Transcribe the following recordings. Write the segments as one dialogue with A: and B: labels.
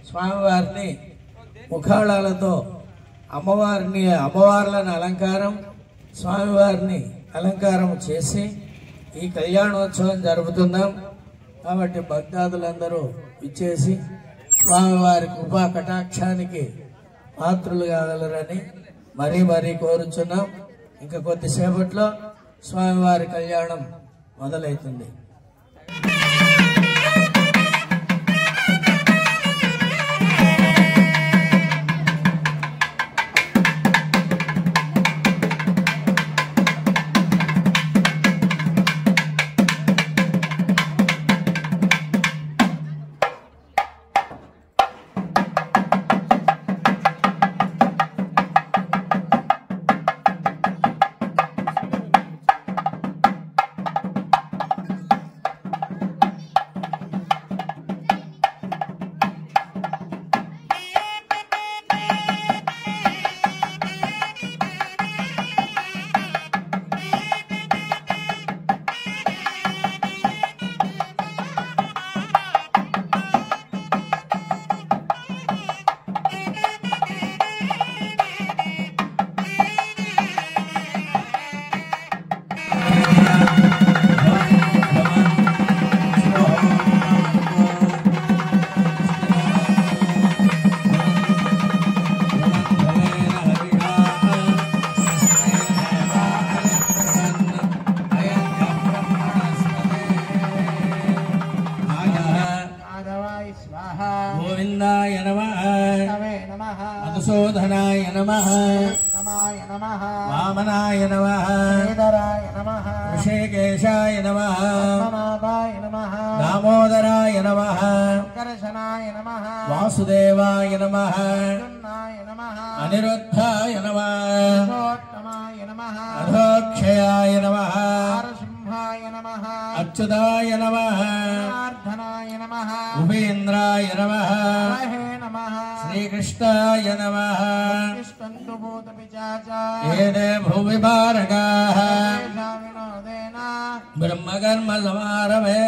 A: స్వామివారిని ముఖాళాలతో అమ్మవార్లను అలంకారం, స్వామివారిని అలంకారం చేసి ఈ కళ్యాణోత్సవం జరుపుతున్నాం. కాబట్టి భక్తాదులందరూ ఇచ్చేసి స్వామివారి కృపా కటాక్షానికి పాత్రులు కాగలరని మరీ మరీ కోరుచున్నాం. ఇంకా కొద్దిసేపట్లో స్వామివారి కళ్యాణం మొదలవుతుంది. గోవిందాయ నమః, మధుసూదనాయ నమః, వామనాయ నమః, ఋషికేశాయ నమః, దామోదరాయ నమః, వాసుదేవాయ నమః, అనిరుద్ధాయ నమః, అధోక్షయాయ నమః, అచ్యుతాయ నమః, ఉపేంద్రాయ నమః, శ్రీకృష్ణాయ నమః. ఏదే భూవిభారకాః బ్రహ్మకర్మ సమారభే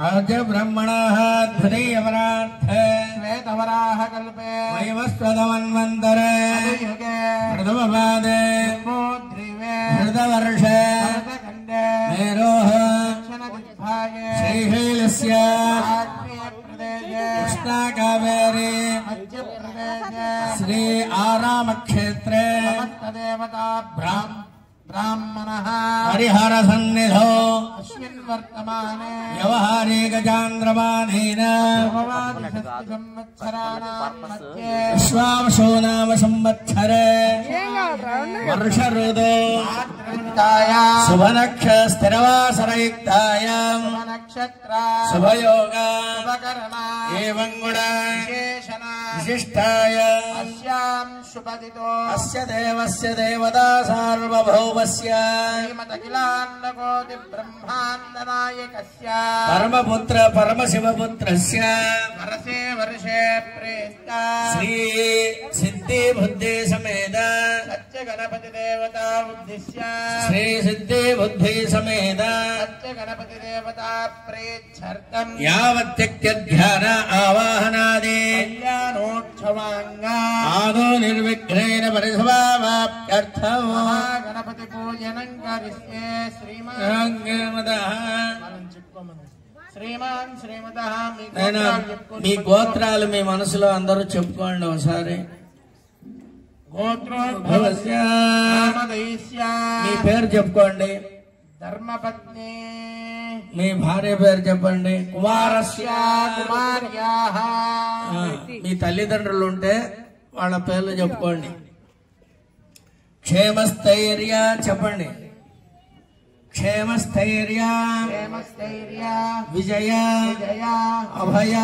A: ఆద్య బ్రహ్మణః ద్వితీయవరార్థే శ్వేతవరాహ కల్పే వైవస్వతమన్వంతరే ప్రథమపాదే ధృతవర్షే మేరోః శ్రీశైలస్య కృష్ణా కావేరీ శ్రీ ఆరామక్షేత్రే బ్రాహ్మణః హరిహర సన్నిధౌ అస్మిన్ వర్తమానే వ్యవహారికచాంద్రమానేన విశ్వావసో నామ సంవత్సరే వర్ష ఋతో శుభనక్ష స్థిరవాసరయుక్తాయాం శుభయోగ ఏవం గుణ విశిష్టాయ అస్య దేవస్య దేవతా సార్వభౌమస్య పరమపుత్ర పరమశివపుత్రస్య శ్రీ సిద్ధి బుద్ధి సమేత గణపతి దేవతా బుద్ధిస్య శ్రీ సిద్ధి బుద్ధి సమేత గణపతి దేవతా ప్రేత్యర్థం యావత్యక్త్యధ్యాన ఆవాహనాది కళ్యాణోత్సవాంగా ఆదో నిర్విఘ్నేన పరిసమాప్త్యర్థం గణపతి పూజనం కరిష్యే శ్రీమాన్ మీ గోత్రాలు మీ మనసులో అందరూ చెప్పుకోండి ఒకసారి. మీ పేరు చెప్పుకోండి. ధర్మపత్ని మీ భార్య పేరు చెప్పండి. కుమారస్య కుమార్యాః మీ తల్లిదండ్రులు ఉంటే వాళ్ళ పేర్లు చెప్పుకోండి. క్షేమస్థైర్య చెప్పండి. క్షేమస్థైర్య విజయ అభయ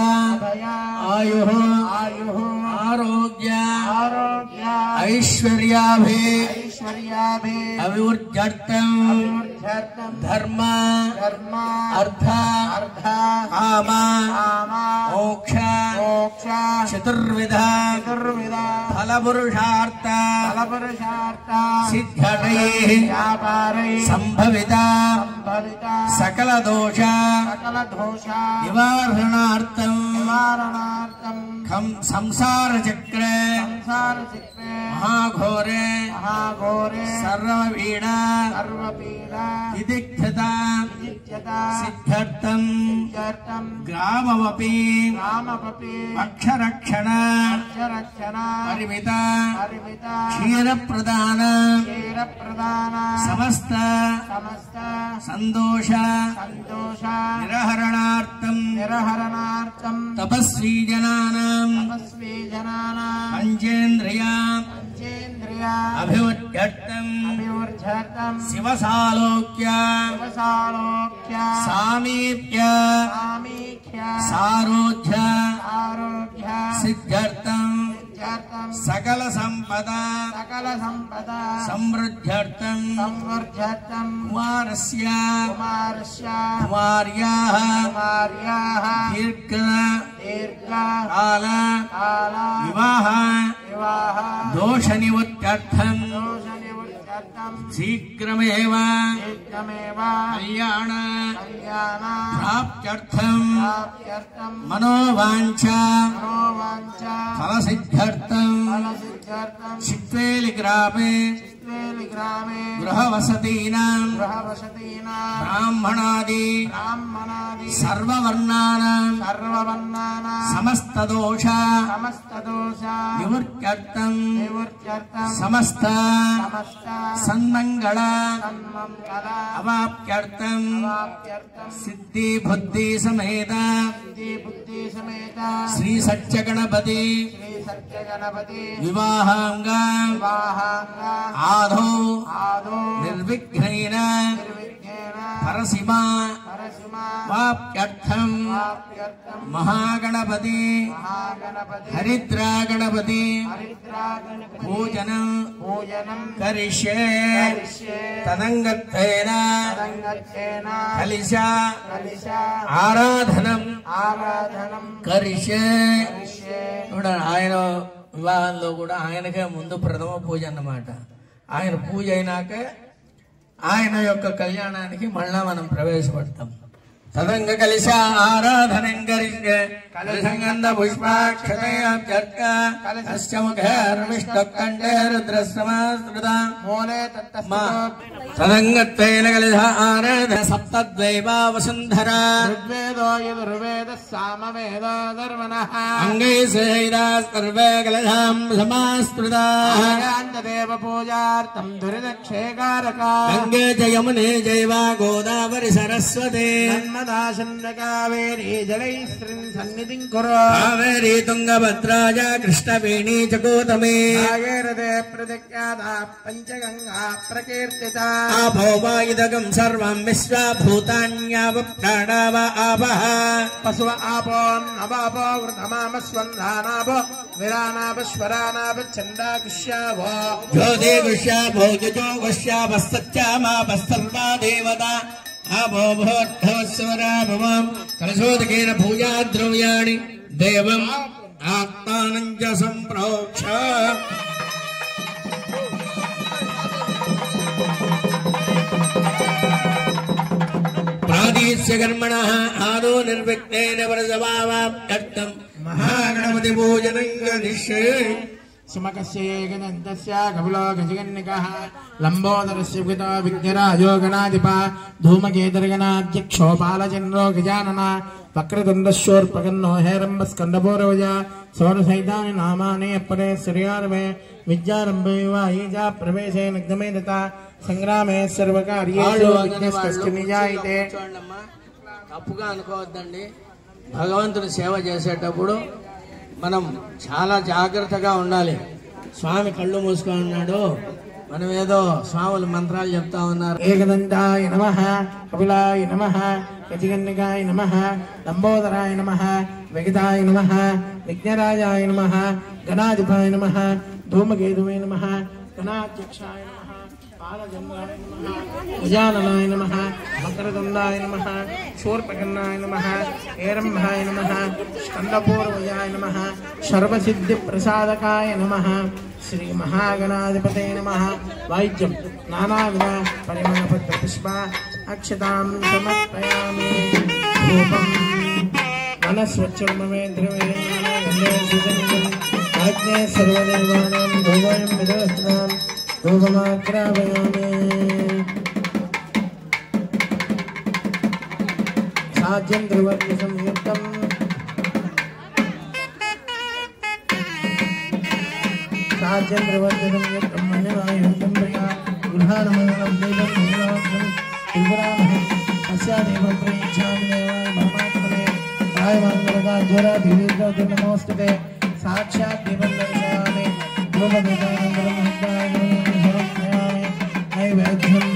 A: ఆయు ఆరోగ్య ఐశ్వర్యాభి అభివృద్ధ్యర్థం ధర్మ అర్థ కామ మోక్ష చతుర్విధ ఫలపురుషార్థ సిద్ధై సంభవిత సకల దోష నివారణార్థం సంసార చక్రే మహాఘోరే సర్వపీడ విదిగ్ధత సిద్ధ్యర్థం గ్రామమపి అక్షరక్షణ పరిమిత క్షీరప్రదాన సమస్త సంతోష నిరహరణార్థం తపస్వీ జనానాం పంచేంద్రియా అభివృద్ధ్యర్థం శివసాలోక్య సామీప్య సారోధ్య సిద్ధ్యర్థం సకల సంపద సమృద్ధ్యర్థం కుమారస్య కుమార్యాః దీర్ఘ కాల వివాహ దోష నివృత్త్యర్థం శీఘ్రమేవ కళ్యాణ ప్రాప్త్యర్థం మనోవాంఛ ఫలసిద్ధ్యర్థం చిత్వేలి గ్రామే గృహవసతీనాం బ్రాహ్మణాది సర్వవర్ణానాం సమస్తదోష నివృత్త్యర్థం సమస్త సన్మంగళ అవాప్త్యర్థం సిద్ధి బుద్ధి సమేత శ్రీ సత్య గణపతి వివాహాంగ ఆదో నిర్విఘ్నేన పరశివ వాప్త్యర్థం మహాగణపతి హరిద్రా గణపతి పూజనం కరిష్యే తదంగత్వేన కలిశ ఆరాధనం కరిష్యే. ఆయన వివాహంలో కూడా ఆయనకే ముందు ప్రథమ పూజ అన్నమాట. ఆయన పూజ అయినాక ఆయన యొక్క కళ్యాణానికి మళ్ళా మనం ప్రవేశపడతాం. తదంగ కలిశ ఆరాధనం కరిష్యే కలశంగంధ పుష్పాక్షతయాభ్యర్క కశ్చముఖేర్విష్ణుకంఠే రుద్రస్సమాశ్రిత తదంగత్వేన కలిశ ఆరాధన సప్తద్వైవా వసుంధరా ఋగ్వేదో యజుర్వేదః సామవేదో ధర్మణః అంగై సైదా సర్వే కలశాం సమాశ్రితాః దేవ పూజార్థం దురిదక్షేకారక గంగే చ యమునే చైవ గోదావరి సరస్వతి కావేరీ జలైస్త్రీం సన్నిధిం కురు కావేరీ తుంగభద్రాజ కృష్ణవేణీ చ గోతమే భాగీరథే ప్రతిఖ్యాత పంచగంగా ప్రకీర్తిత ఆభోవాయుధగం సర్వం విశ్వభూతాన్యావ ప్రాణావ ఆపః పశువ ఆపోన్నవాపో వృతమామస్వంధానాభో విరానాభస్వరానాభ చండాకుష్యాభో జ్యోతి గుష్యాభో యజో గుష్యాభస్తత్యామాభస్తర్వా దేవతా అభోభోర్ధవస్వరాభవం కలశోదకేన పూజా ద్రవ్యాణి దేవం ఆత్మానం చ సంప్రోక్ష. ప్రాదేశ్య కర్మణః ఆదో నిర్విఘ్నేన వరసవాప్త్యర్థం మహాగణపతి పూజనం కరిష్యే. సుమకస్యేకదంతస్య కపిలో గజగన్నికః లంబోదరస్య విగతో విఘ్నరాజో గణాధిప ధూమకేతుర్గణాధ్యక్షో బాలచంద్రో గజానన వక్రతుండశూర్పకర్ణో హేరంబస్కందపూర్వజ సోరసైతాని నామాని అప్పరే శ్రీయారమే విద్యారంభే వాయిజా ప్రవేశే నగ్నమే దత సంగ్రామే సర్వకార్యేషు విఘ్నస్కశ్చ నిజాయితే. తప్పుగా అనుకోవద్దండి. భగవంతుని సేవ చేసేటప్పుడు మనం చాలా జాగ్రత్తగా ఉండాలి. స్వామి కళ్ళు మూసుకొని ఉన్నాడు, మనం ఏదో స్వాములు మంత్రాలు చెప్తా ఉన్నారు. ఏకదంతాయ నమః, కపిలాయ నమః, గజగన్నికాయ నమః, లంబోదరాయ నమః, విగతాయ నమః, విఘ్నరాజాయ నమః, గణాధిపాయ నమః, ధూమకేతువే నమః, గణాధ్యక్షాయ నమః, బాలచంద్రాయ నమః, గజాననాయ నమః, మకరతుండాయ నమః, శూర్పకర్ణాయ నమః, హేరంబాయ నమః, స్కందపూర్వజాయ నమః, సర్వసిద్ధి ప్రసాదకాయ నమః, శ్రీ మహాగణాధిపతే నమః. వాయిద్యం నానావిధ పరిమళపత్ర పుష్ప అక్షతాం సమర్పయామి. రూపం
B: आज्ञे सर्वनिर्वाणां भुवं विदोषणां रूपमाग्रावयामि साज्यं ध्रुवं संयुक्तम् साज्यं ध्रुवं संयुक्तं मन्यमायुक्तं प्रिया गृहाणमङ्गलं देवं भूयासं त्रिपुरामहं अस्यादेवं प्रेक्षामि देवाय परमात्मने काय मंगलका ज्वरा धीरेन्द्र नमोस्तुते साक्षात् देवं दर्शयामि रूपदेवानन्दं हृदयामि समर्पयामि नैवेद्यम्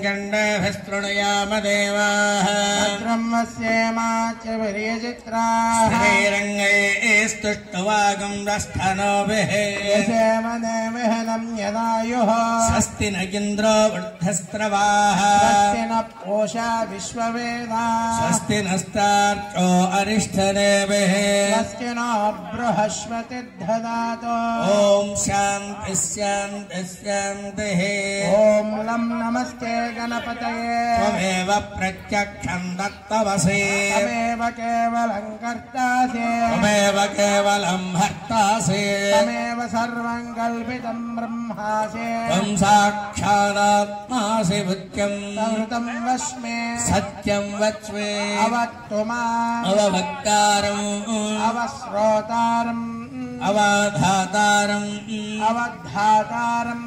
A: गण्डभिस्तृणुयाम देवाः
B: भद्रं वस्येमाच वीर्यचित्राः
A: श्रीरङ्गैस्तुष्टुवागं रस्थनोभिः
B: यशेमनेमिहनं यदायुः
A: स्वस्ति न इन्द्रो वृद्धस्रवाः
B: स्वस्ति न पूषा विश्ववेदाः
A: स्वस्ति नस्तार्क्ष्यो अरिष्ठनेमिः
B: स्वस्ति नो बृहस्पतिर्दधातु
A: ॐ शान्तिः शान्तिः शान्तिः
B: ॐ लं नमस्ते गणपतये
A: त्वमेव प्रत्यक्षं दत्तवसि
B: त्वमेव केवलं कर्तासि
A: त्वमेव केवलं भर्तासि
B: त्वमेव सर्वं कल्पितं ब्रह्मासि
A: त्वं साक्षादात्मासि बुद्ध्यं
B: संहृतं वस्मे
A: सत्यं वच्मे
B: अवक्तु माम्
A: अववक्तारम्
B: अवश्रोतारम्
A: अवधातारम्
B: अवधातारम्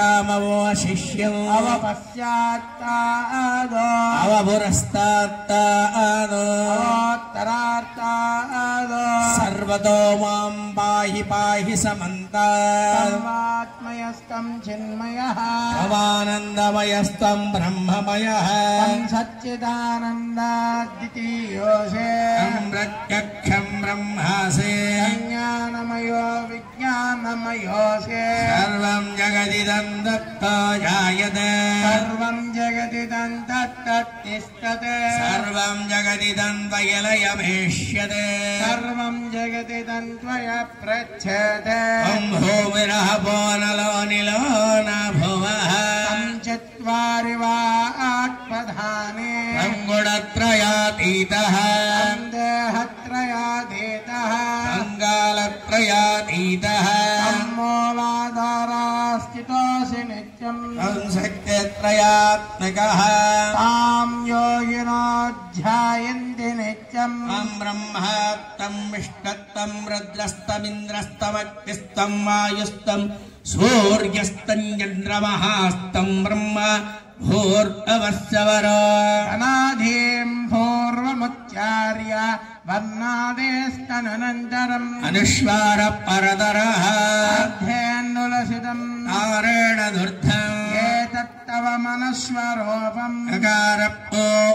A: अवानोचामवशिष्यम्
B: अवपश्चात्तादो
A: अवपुरस्तात्तादो
B: अवोत्तरात्तादो
A: सर्वतो मां पाहि पाहि समन्तात्
B: सर्वात्मयस्तं चिन्मयः
A: भवानन्दमयस्त्वं ब्रह्ममयः
B: तं सच्चिदानन्दाद्वितीयोऽसि
A: तं प्रत्यक्षं ब्रह्मासि
B: ज्ञानमयो विज्ञानमयोऽसि
A: सर्वं जगदिदं दत्तो जायते
B: सर्वं जगदिदं तत्तत्तिष्ठते
A: सर्वं जगदिदं त्वयलयमेष्यते
B: सर्वं जगदिदं त्वया प्रच्छते
A: त्वं भूमिरपो नलो निलो न भुवः
B: तं चत्वारि वा आत्मधाने
A: तं गुणत्रयातीतः
B: तं देहत्रयाधीतः
A: तं कालत्रयातीतः
B: तं मूलाधारास्थितोऽसि नित्यम्
A: तं शक्तित्रयात्मकः
B: तां योगिनो ध्यायन्ति नित्यम्
A: तं ब्रह्मत्तं विष्णुत्तं रुद्रस्तमिन्द्रस्तमग्निस्तं वायुस्तं सूर्यस्तं चन्द्रमहास्तं ब्रह्म भूर्भुवस्सवरो
B: अनाधिं पूर्वमुच्चार्य वर्णादेस्तनन्तरम्
A: अनुस्वार परतरः
B: अध्येन्नुलसितम्
A: नारेण धूर्धम्
B: एतत्तव मनस्वरूपम्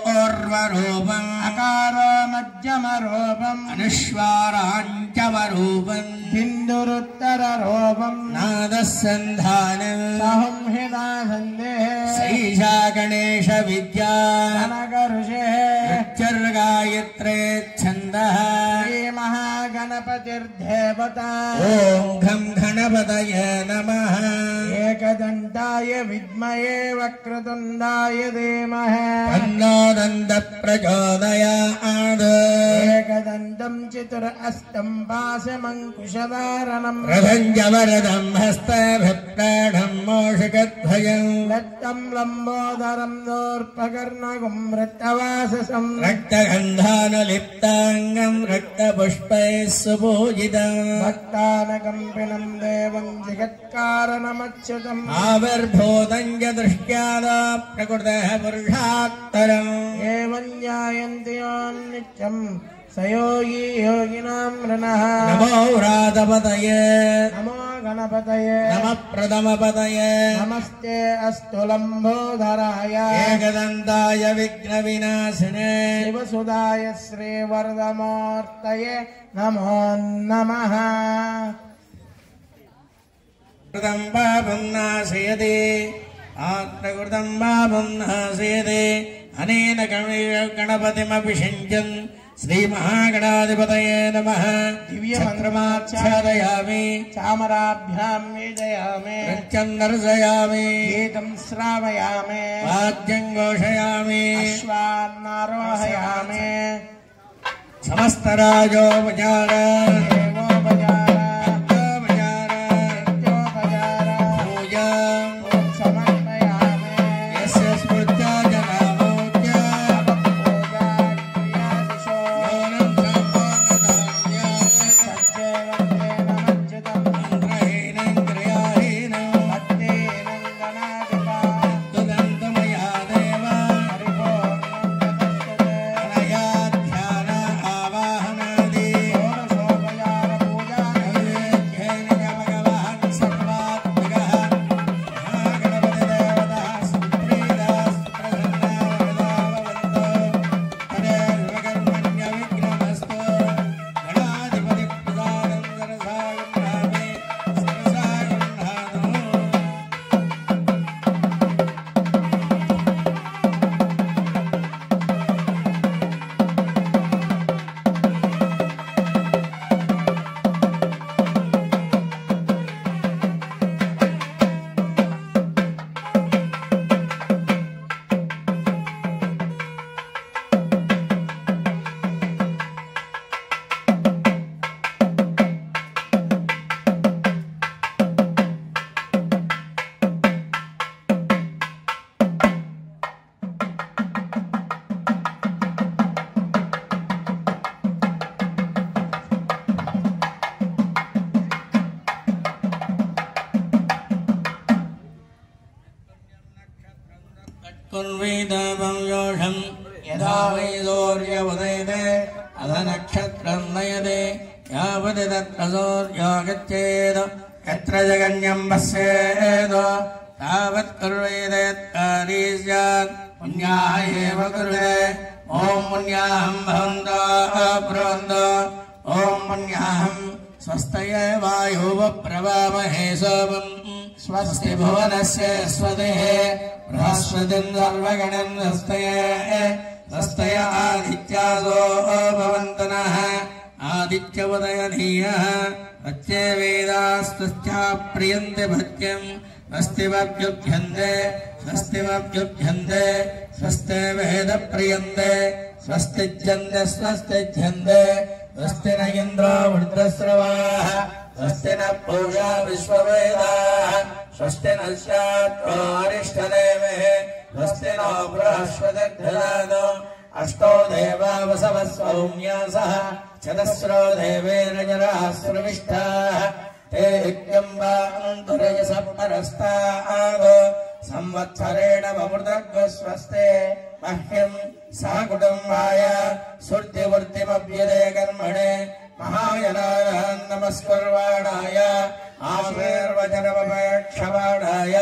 A: अकारपूर्वरूपम्
B: अकारो मध्यमरूपम्
A: अनुस्वाराञ्चमरूपम्
B: बिन्दुरुत्तररूपम्
A: नादसन्धानम्
B: संहिता सन्देः
A: श्रीशा गणेश विद्या
B: कनकऋषेः
A: गायत्रे छन्दः
B: श्रीमहागणपतिर्देवता
A: ॐ घं गणपतये नमः
B: एकदन्ताय विद्महे वक्रतुण्डाय धीमहि
A: तन्नो दन्तः प्रचोदयात्
B: एकदन्त ఖడ్గం చతుర అస్తం పాశమంకుశధారణం
A: రథంజవరదం హస్తభిప్రాఢం మోషకద్భయం
B: దత్తం లంబోదరం దోర్పకర్ణగుం రక్తవాససం
A: రక్తగంధానులిప్తాంగం రక్తపుష్పైః సుపూజితం
B: భక్తానకంపినం దేవం జగత్కారణమచ్యుతం
A: ఆవిర్భూతం చ దృష్ట్యాదా ప్రకృతః పురుషాత్తరం
B: ఏవం జ్ఞాయంతి నిత్యం సయోగి యోగినాం నృణః
A: నమో వ్రాతపతయే
B: నమో గణపతయే
A: నమః ప్రథమపతయే
B: నమస్తే అస్తు లంబోదరాయ
A: ఏకదంతాయ విఘ్న వినాశినే
B: శివసుదాయ శ్రీవరదమూర్తయే నమో నమః
A: కృతం పాపం నాశయతే ఆత్మకృతం పాపం నాశయతే అనేన గణపతిమపి షించన్ శ్రీమహాగణాధిపతయే నమః దివ్యమంత్రమాచ్ఛాదయామి
B: చామరాభ్యాం వేదయామి
A: నృత్యం దర్శయామి
B: గీతం శ్రావయామి
A: వాద్యం ఘోషయామి
B: అశ్వాన్నారోహయామి
A: సమస్తరాజోపచార
B: దేవోపచార
A: అర్థోపచార
B: నిత్యోపచార
A: పూజా
B: ఓం సమర్పయామి
A: యస్య స్మృత్యా జనామోక్య
B: పూజా క్రియాదిశో
A: యోనం సంపన్నతామ్యామి
B: సజ్జేవంతేన మజ్జితం
A: మంత్రహీనం క్రియాహీనం
B: భక్తేనం గణాధిపా
A: తుదంతమయా దేవ
B: పరిపూర్ణం తదస్తతే
A: అనయా ధ్యాన ఆవాహనాది
B: షోడశోపచార పూజా
A: నైవేద్యేన చ భగవాన్ సర్వాత్మకః మహాగణపతిదేవతः సుప్రీతः సుప్రసన్నः వరదాభవంతో తదేవ విఘ్నమస్తు గణాధిపతిప్రసాదం సరసా గృహామి సరసా గృహాను కుర్వీదాపం యోషం యదా వై సూర్యోదయతే అధ నక్షత్రం నయతే యావతి తత్ర సూర్యోగచ్చేద యత్ర జగన్యం పశ్యేద తావత్ కుర్వేదయత్కారీ స్యాత్ పుణ్యాః ఏవ కుర్వే ఓం పుణ్యాహం భవంతో బ్రువంతో ఓం పుణ్యాహం స్వస్తయే వాయువ ప్రవామహే సోమం స్వస్తి భువనస్య స్వతిః బృహస్పతిం సర్వగణం స్వస్తయ ఆదిత్యాదో భవంతనః ఆదిత్యవదయనీయః వచ్చే వేదాస్తస్య ప్రియంతి భక్త్యం స్వస్తిమభ్యుభ్యంతే స్వస్తిమభ్యుభ్యంతే స్వస్తే వేద ప్రియంతే స్వస్తిజ్యంతే స్వస్తిజ్యంతే స్వస్తి న ఇంద్రో వృద్ధశ్రవాः స్వస్తి న పూషా విశ్వవేదాः స్వస్తి నశ్చాత్రో అరిష్టనేమిః స్వస్తి నో బృహస్పతిర్దధాతు అష్టో దేవా వసవः సౌమ్యాసः చతస్రో దేవేన జరాः స్రవిష్ఠాः ते इत्यम्बान्तुरयसः परस्ताद् संवत्सरेण ममृतग्स्वस्ते मह्यम् सा कुटुम्बाय सुर्तिवृत्तिमभ्युदे कर्मणे महाजनान् नमस्कुर्वाणाय आशीर्वचनमपेक्षमाणाय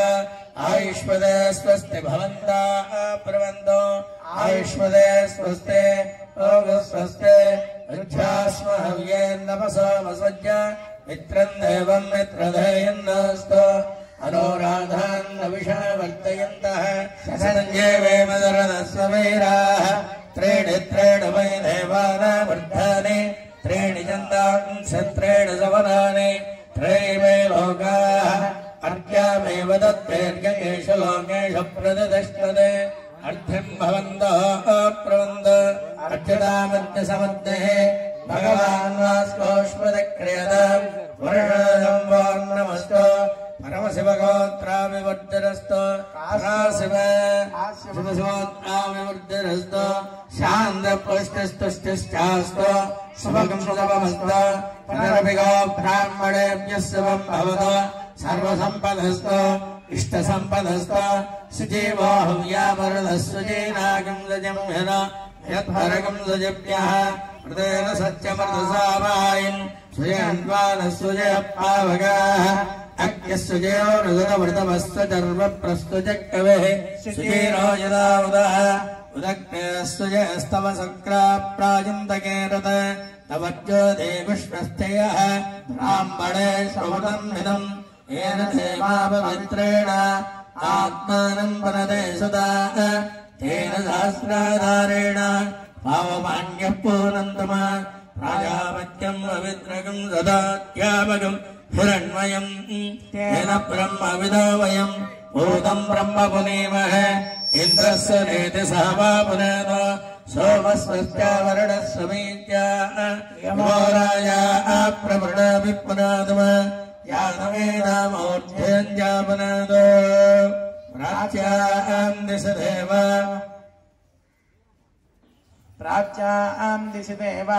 A: आयुष्मदे स्वस्ति भवन्तः ब्रुवन्तो आयुष्मदे स्वस्ते स्वस्ते रुद्ध्यास्म हव्येन्नमसो वसज्ज मित्रं देवं मित्रधेयन्नस्तु अनोराधान्न विषावर्तयन्तः ससञ्जेवे मदरदस्ववीराः त्रीणि वै देवानामृद्धानि त्रीणि चन्दांसत्रेणि सवनानि त्रयीमे लोकाः अर्घ्यामेव दत्तेर्येषु लोकेषु प्रतिष्ठते अर्घ्यं भवन्तः प्रवन्त अर्चतामद्यसमद्देः भगवान् शुभगं शुभमस्तु पुनरभिगो ब्राह्मणेभ्यः शुभं भवतु सर्वसम्पदस्तु इष्टसम्पदस्तु सुजीवो हव्यामरुदस्वजेनागं सजं हिर यद्भरगं सजभ्यः मृतेन सत्यमृतसावायन् सुजयन्वानस्वजयपावगाः अग्निस्वजयो ऋतवृतमस्वचर्वप्रस्तुजक्कवेः सुजीरो यदा उदः उदग्नेस्तुजयस्तव सक्राप्राजन्तके रत तवज्जो देविष्वस्तयः ब्राह्मणे श्रवणमिदम् येन देवापवित्रेण आत्मानं वनते सदा तेन सहस्राधारेण पावमान्यः पूर्णन्तम प्राजापत्यम् पवित्रकम् ददात्यापकम् हिरण्मयम् तेन ब्रह्मविदो वयम् भूतम् ब्रह्म पुनीमहे इन्द्रस्य नेति सह वा पुनः सोमस्वस्या वरुणस्य मीत्या यमोराया प्रवृणविपुनादम यादवेनामोऽध्यञ्जापनादो प्राच्याम् दिशदेव
B: प्राच्याम् दिशि देव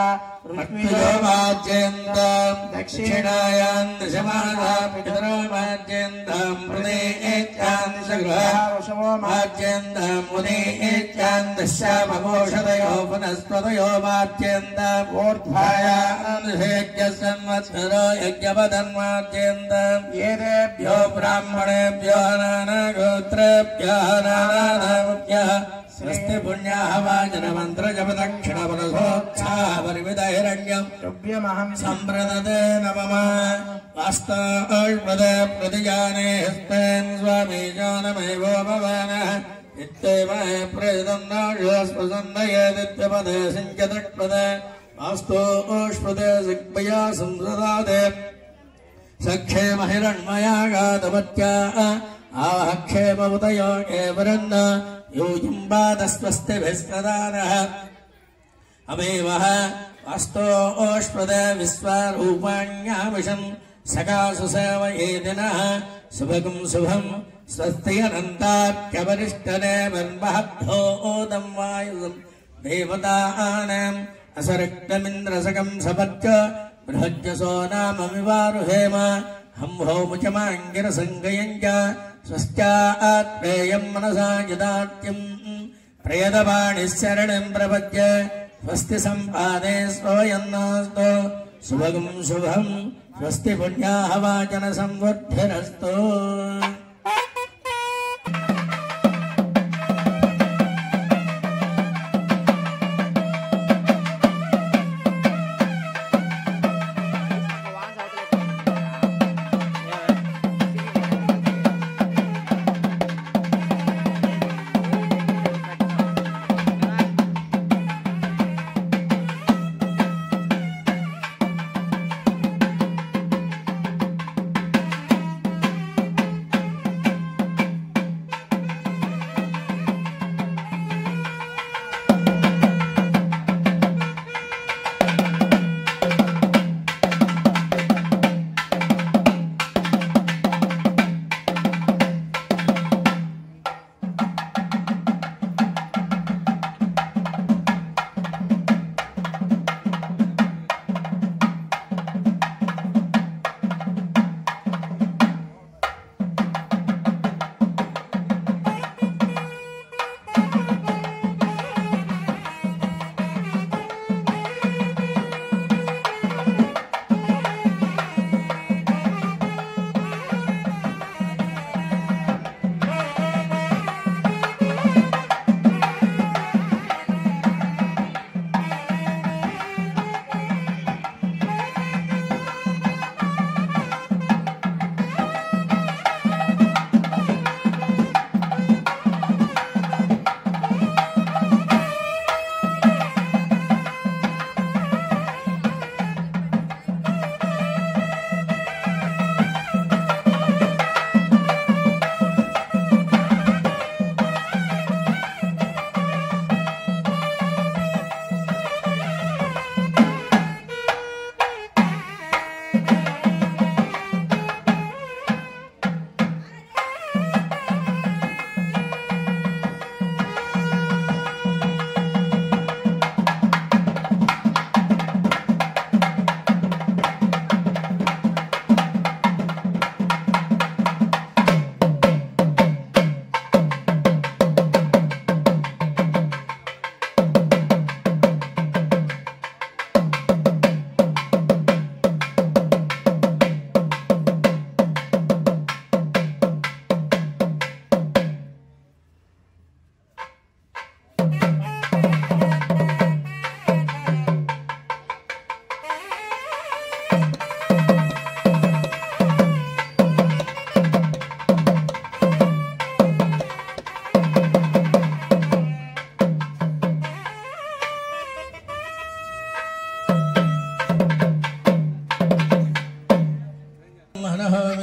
A: पृथ्वीयो वाज्यन्ताम् दक्षिणायाम् दशमानाम् पितरो वाज्यन्ताम् मृदेत्याम् दशगृहो वाज्यन्ताम् मुदेत्याम् दशामघोषतयो पुनस्त्वतयो वाज्यन्ताम् ऊर्ध्वायाम् दशेज्यसंवत्सरो यज्ञपदन्वाज्यन्ताम् येदेभ्यो ब्राह्मणेभ्यो नानागोत्रेभ्यः नानानामभ्यः स्वस्ति पुण्याः वाचनमन्त्रजपदक्षिणपुरसोत्साहपरिमितहिरण्यम्
B: तुभ्यमहम्
A: सम्प्रदते नमः वास्ताल्पदे प्रतिजाने हस्तेन स्वामी जानमेवोपवानः इत्येवमे प्रेदम् नाशस्पसन्नयेदित्यपदे सिञ्चतट्पदे वास्तोष्पदे सिग्भया संसदादे सक्षेमहिरण्मया गातवत्या आवहक्षेममुदयो केवरन्न यूजिम्बादस्वस्तिभिस्तदानः अमेवः वास्तोष्पदे विश्वारूपाण्यामिषम् सकासु सेवयेदिनः शुभगम् शुभम् स्वस्ति अनन्ताख्यवरिष्ठने वन्महद्धो ओदम् वायुम् देवतानाम् असरक्तमिन्द्रसकम् सपत्य बृहज्जसो नाममिवारुहेम हंहोमुचमाङ्गिरसङ्गयम् च स्वस्त्यात्मेयम् मनसा यदात्यम् प्रयतपाणिः शरणम् प्रपद्य स्वस्ति सम्पादे स्वयन्नास्तो शुभगम् शुभम् स्वस्ति पुण्याः वाचन संवर्धिरस्तु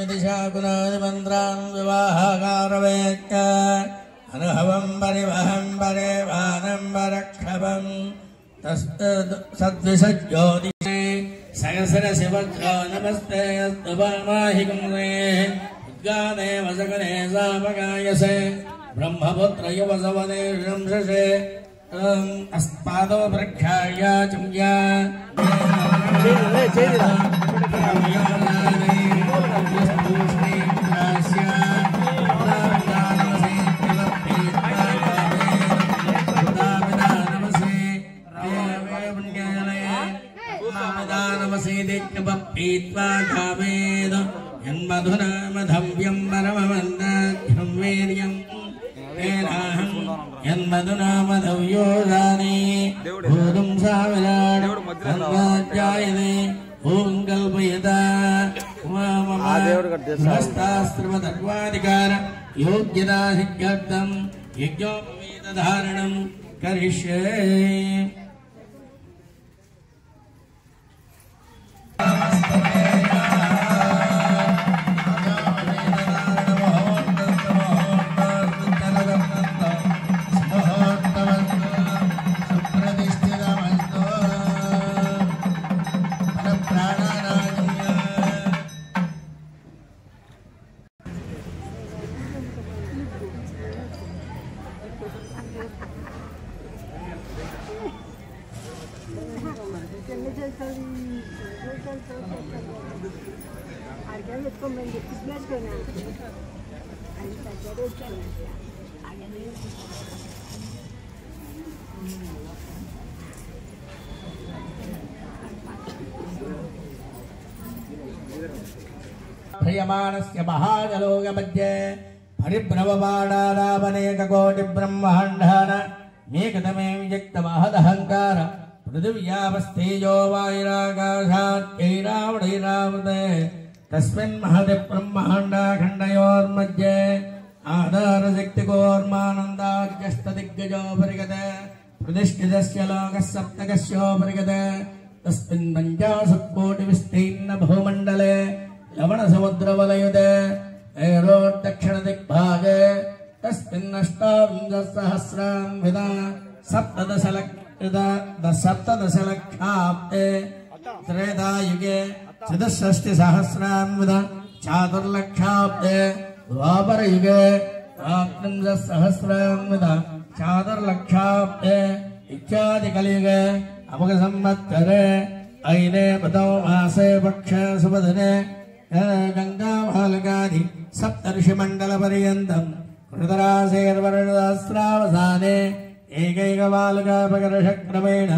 A: दिशाकुनादिमन्त्रान् विवाहाकारवेत्य अनुहवं परिवहं परिवानं परक्षभं सद्विषज्योतिषे सहस्रशिवज्रो नमस्ते अस्तु वामाहिकुंसे उद्गाने वसगने सापकायसे ब्रह्मपुत्र युवसवने शंससे अस्पादो प्रख्याय चुम्या यन्मधुनामधव्यं परमवन्दाख्यं वीर्यं तेनाहं यन्मधुनामधव्योदानि भूतं साविराट् अन्वाध्यायने ॐ कल्पयता सहस्रास्त्रवधर्वाधिकार योग्यता सिद्ध्यर्थं यज्ञोपवीतधारणं करिष्ये प्रियमाणस्य महाजलोकमध्ये परिभ्रममाणानामनेककोटिब्रह्माण्डान मेकतमे व्यक्तमहदहङ्कार पृथिव्यावस्थेजो वायुराकाशात्यैरावणैरावृते तस्मिन् महति ब्रह्माण्डाखण्डयोर्मध्ये आधारशक्तिकोर्मानन्दाद्यस्तदिग्गजो परिगते प्रतिष्ठितस्य लोकः सप्तकस्योपरिगते तस्मिन् पञ्चाशत्कोटिविस्तीर्ण भूमण्डले लवणसमुद्रवलयुते दक्षिणदिग्भागे तस्मिन्नष्टाविंशत्सहस्रान्विता सप्तदशलक्षाब्दे त्रेतायुगे चतुष्षष्टिसहस्रान्विता चातुर्लक्षाब्दे द्वापरयुगे द्वात्रिंशत्सहस्रान्विता चातुर्लक्षाब्दे इत्यादिकलियुगे अमृतसंवत्सरे ऐने पदौ मासे पक्षे सुबदिने गंगामालकादि सप्तर्षिमण्डलपर्यन्तं कृतरासेर्वर्षसहस्रावसाने एकैकबालकापकर्षक्रमेण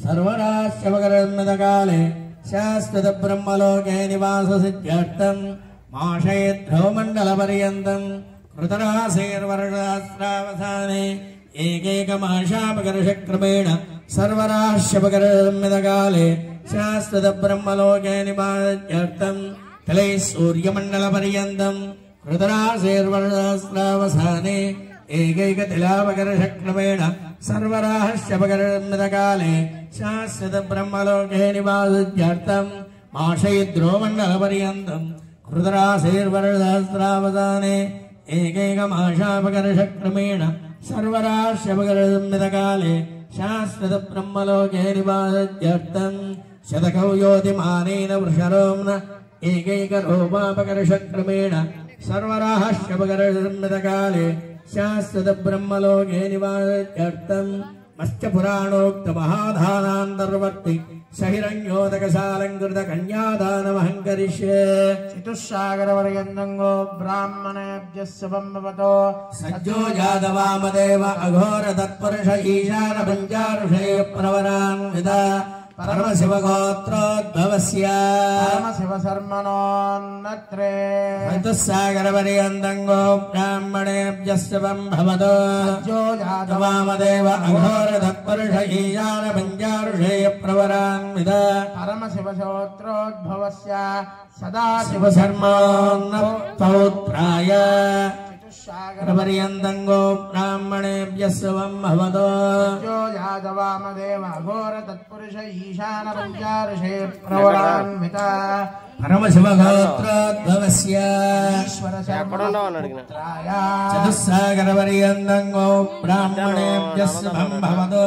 A: सर्वराश्यपकर्मितकाले शाश्वतब्रह्मलोके निवाससिद्ध्यर्थं माषयद्ध्रुवमण्डलपर्यन्तं कृतरासेर्वर्षसहस्रावसाने एकैकमाशापकर्षक्रमेण सर्वराश्यपकर्मितकाले शाश्वतब्रह्मलोके निवाससिद्ध्यर्थं तलैः सूर्यमण्डलपर्यन्तं कृतरासेर्वर्षसहस्रावसाने एकैकतिलापकर्षक्रमेण सर्वराश्यपकर्मितकाले शाश्वतब्रह्मलोके निवाससिद्ध्यर्थं माषयद्ध्रुवमण्डलपर्यन्तं कृतरासेर्वर्षसहस्रावसाने एकैकमाशापकर्षक्रमेण सर्वराश्यपकर्मितकाले शाश्वतब्रह्मलोके निवाससिद्ध्यर्थं शतकौ योतिमानेन वृषरोम्न एकैकरूपापकर्षक्रमेण सर्वराश्यपकर्मितकाले शाश्वतब्रह्मलोके निवासत्यर्थं मत्स्यपुराणोक्तमहाधानान्तर्वर्ति सहिरण्योदकशालङ्कृतकन्यादानमहं करिष्ये
B: चतुस्सागरपर्यन्तं गो ब्राह्मणेभ्यः शुभं भवतो
A: सज्जो जातवामदेव अघोरतत्पुरुष ईशानपञ्चारुषे प्रवरान्विता परमशिवगोत्रोद्भवस्य
B: परमशिवशर्मणोन्नत्रे
A: चतुस्सागरपर्यन्तं गो ब्राह्मणेभ्यः शुभं भवतो सज्जो जातवामदेव अघोरतत्पुरुष ईशानपञ्चारुषे प्रवरान्विता
B: परमशिवशोत्रोद्भवस्य सदा
A: शिवशर्मोन्नत्पौत्राय చతుస్సాగరపర్యంతంగో బ్రాహ్మణేభ్యः శుభం భవతు
B: యాదవామదేవ అఘోర తత్పురుష ఈశాన పంచారుషే ప్రవరాన్విత
A: పరమశివగోత్రోద్భవస్య చతుస్సాగరపర్యంతంగో బ్రాహ్మణేభ్యः శుభం భవతు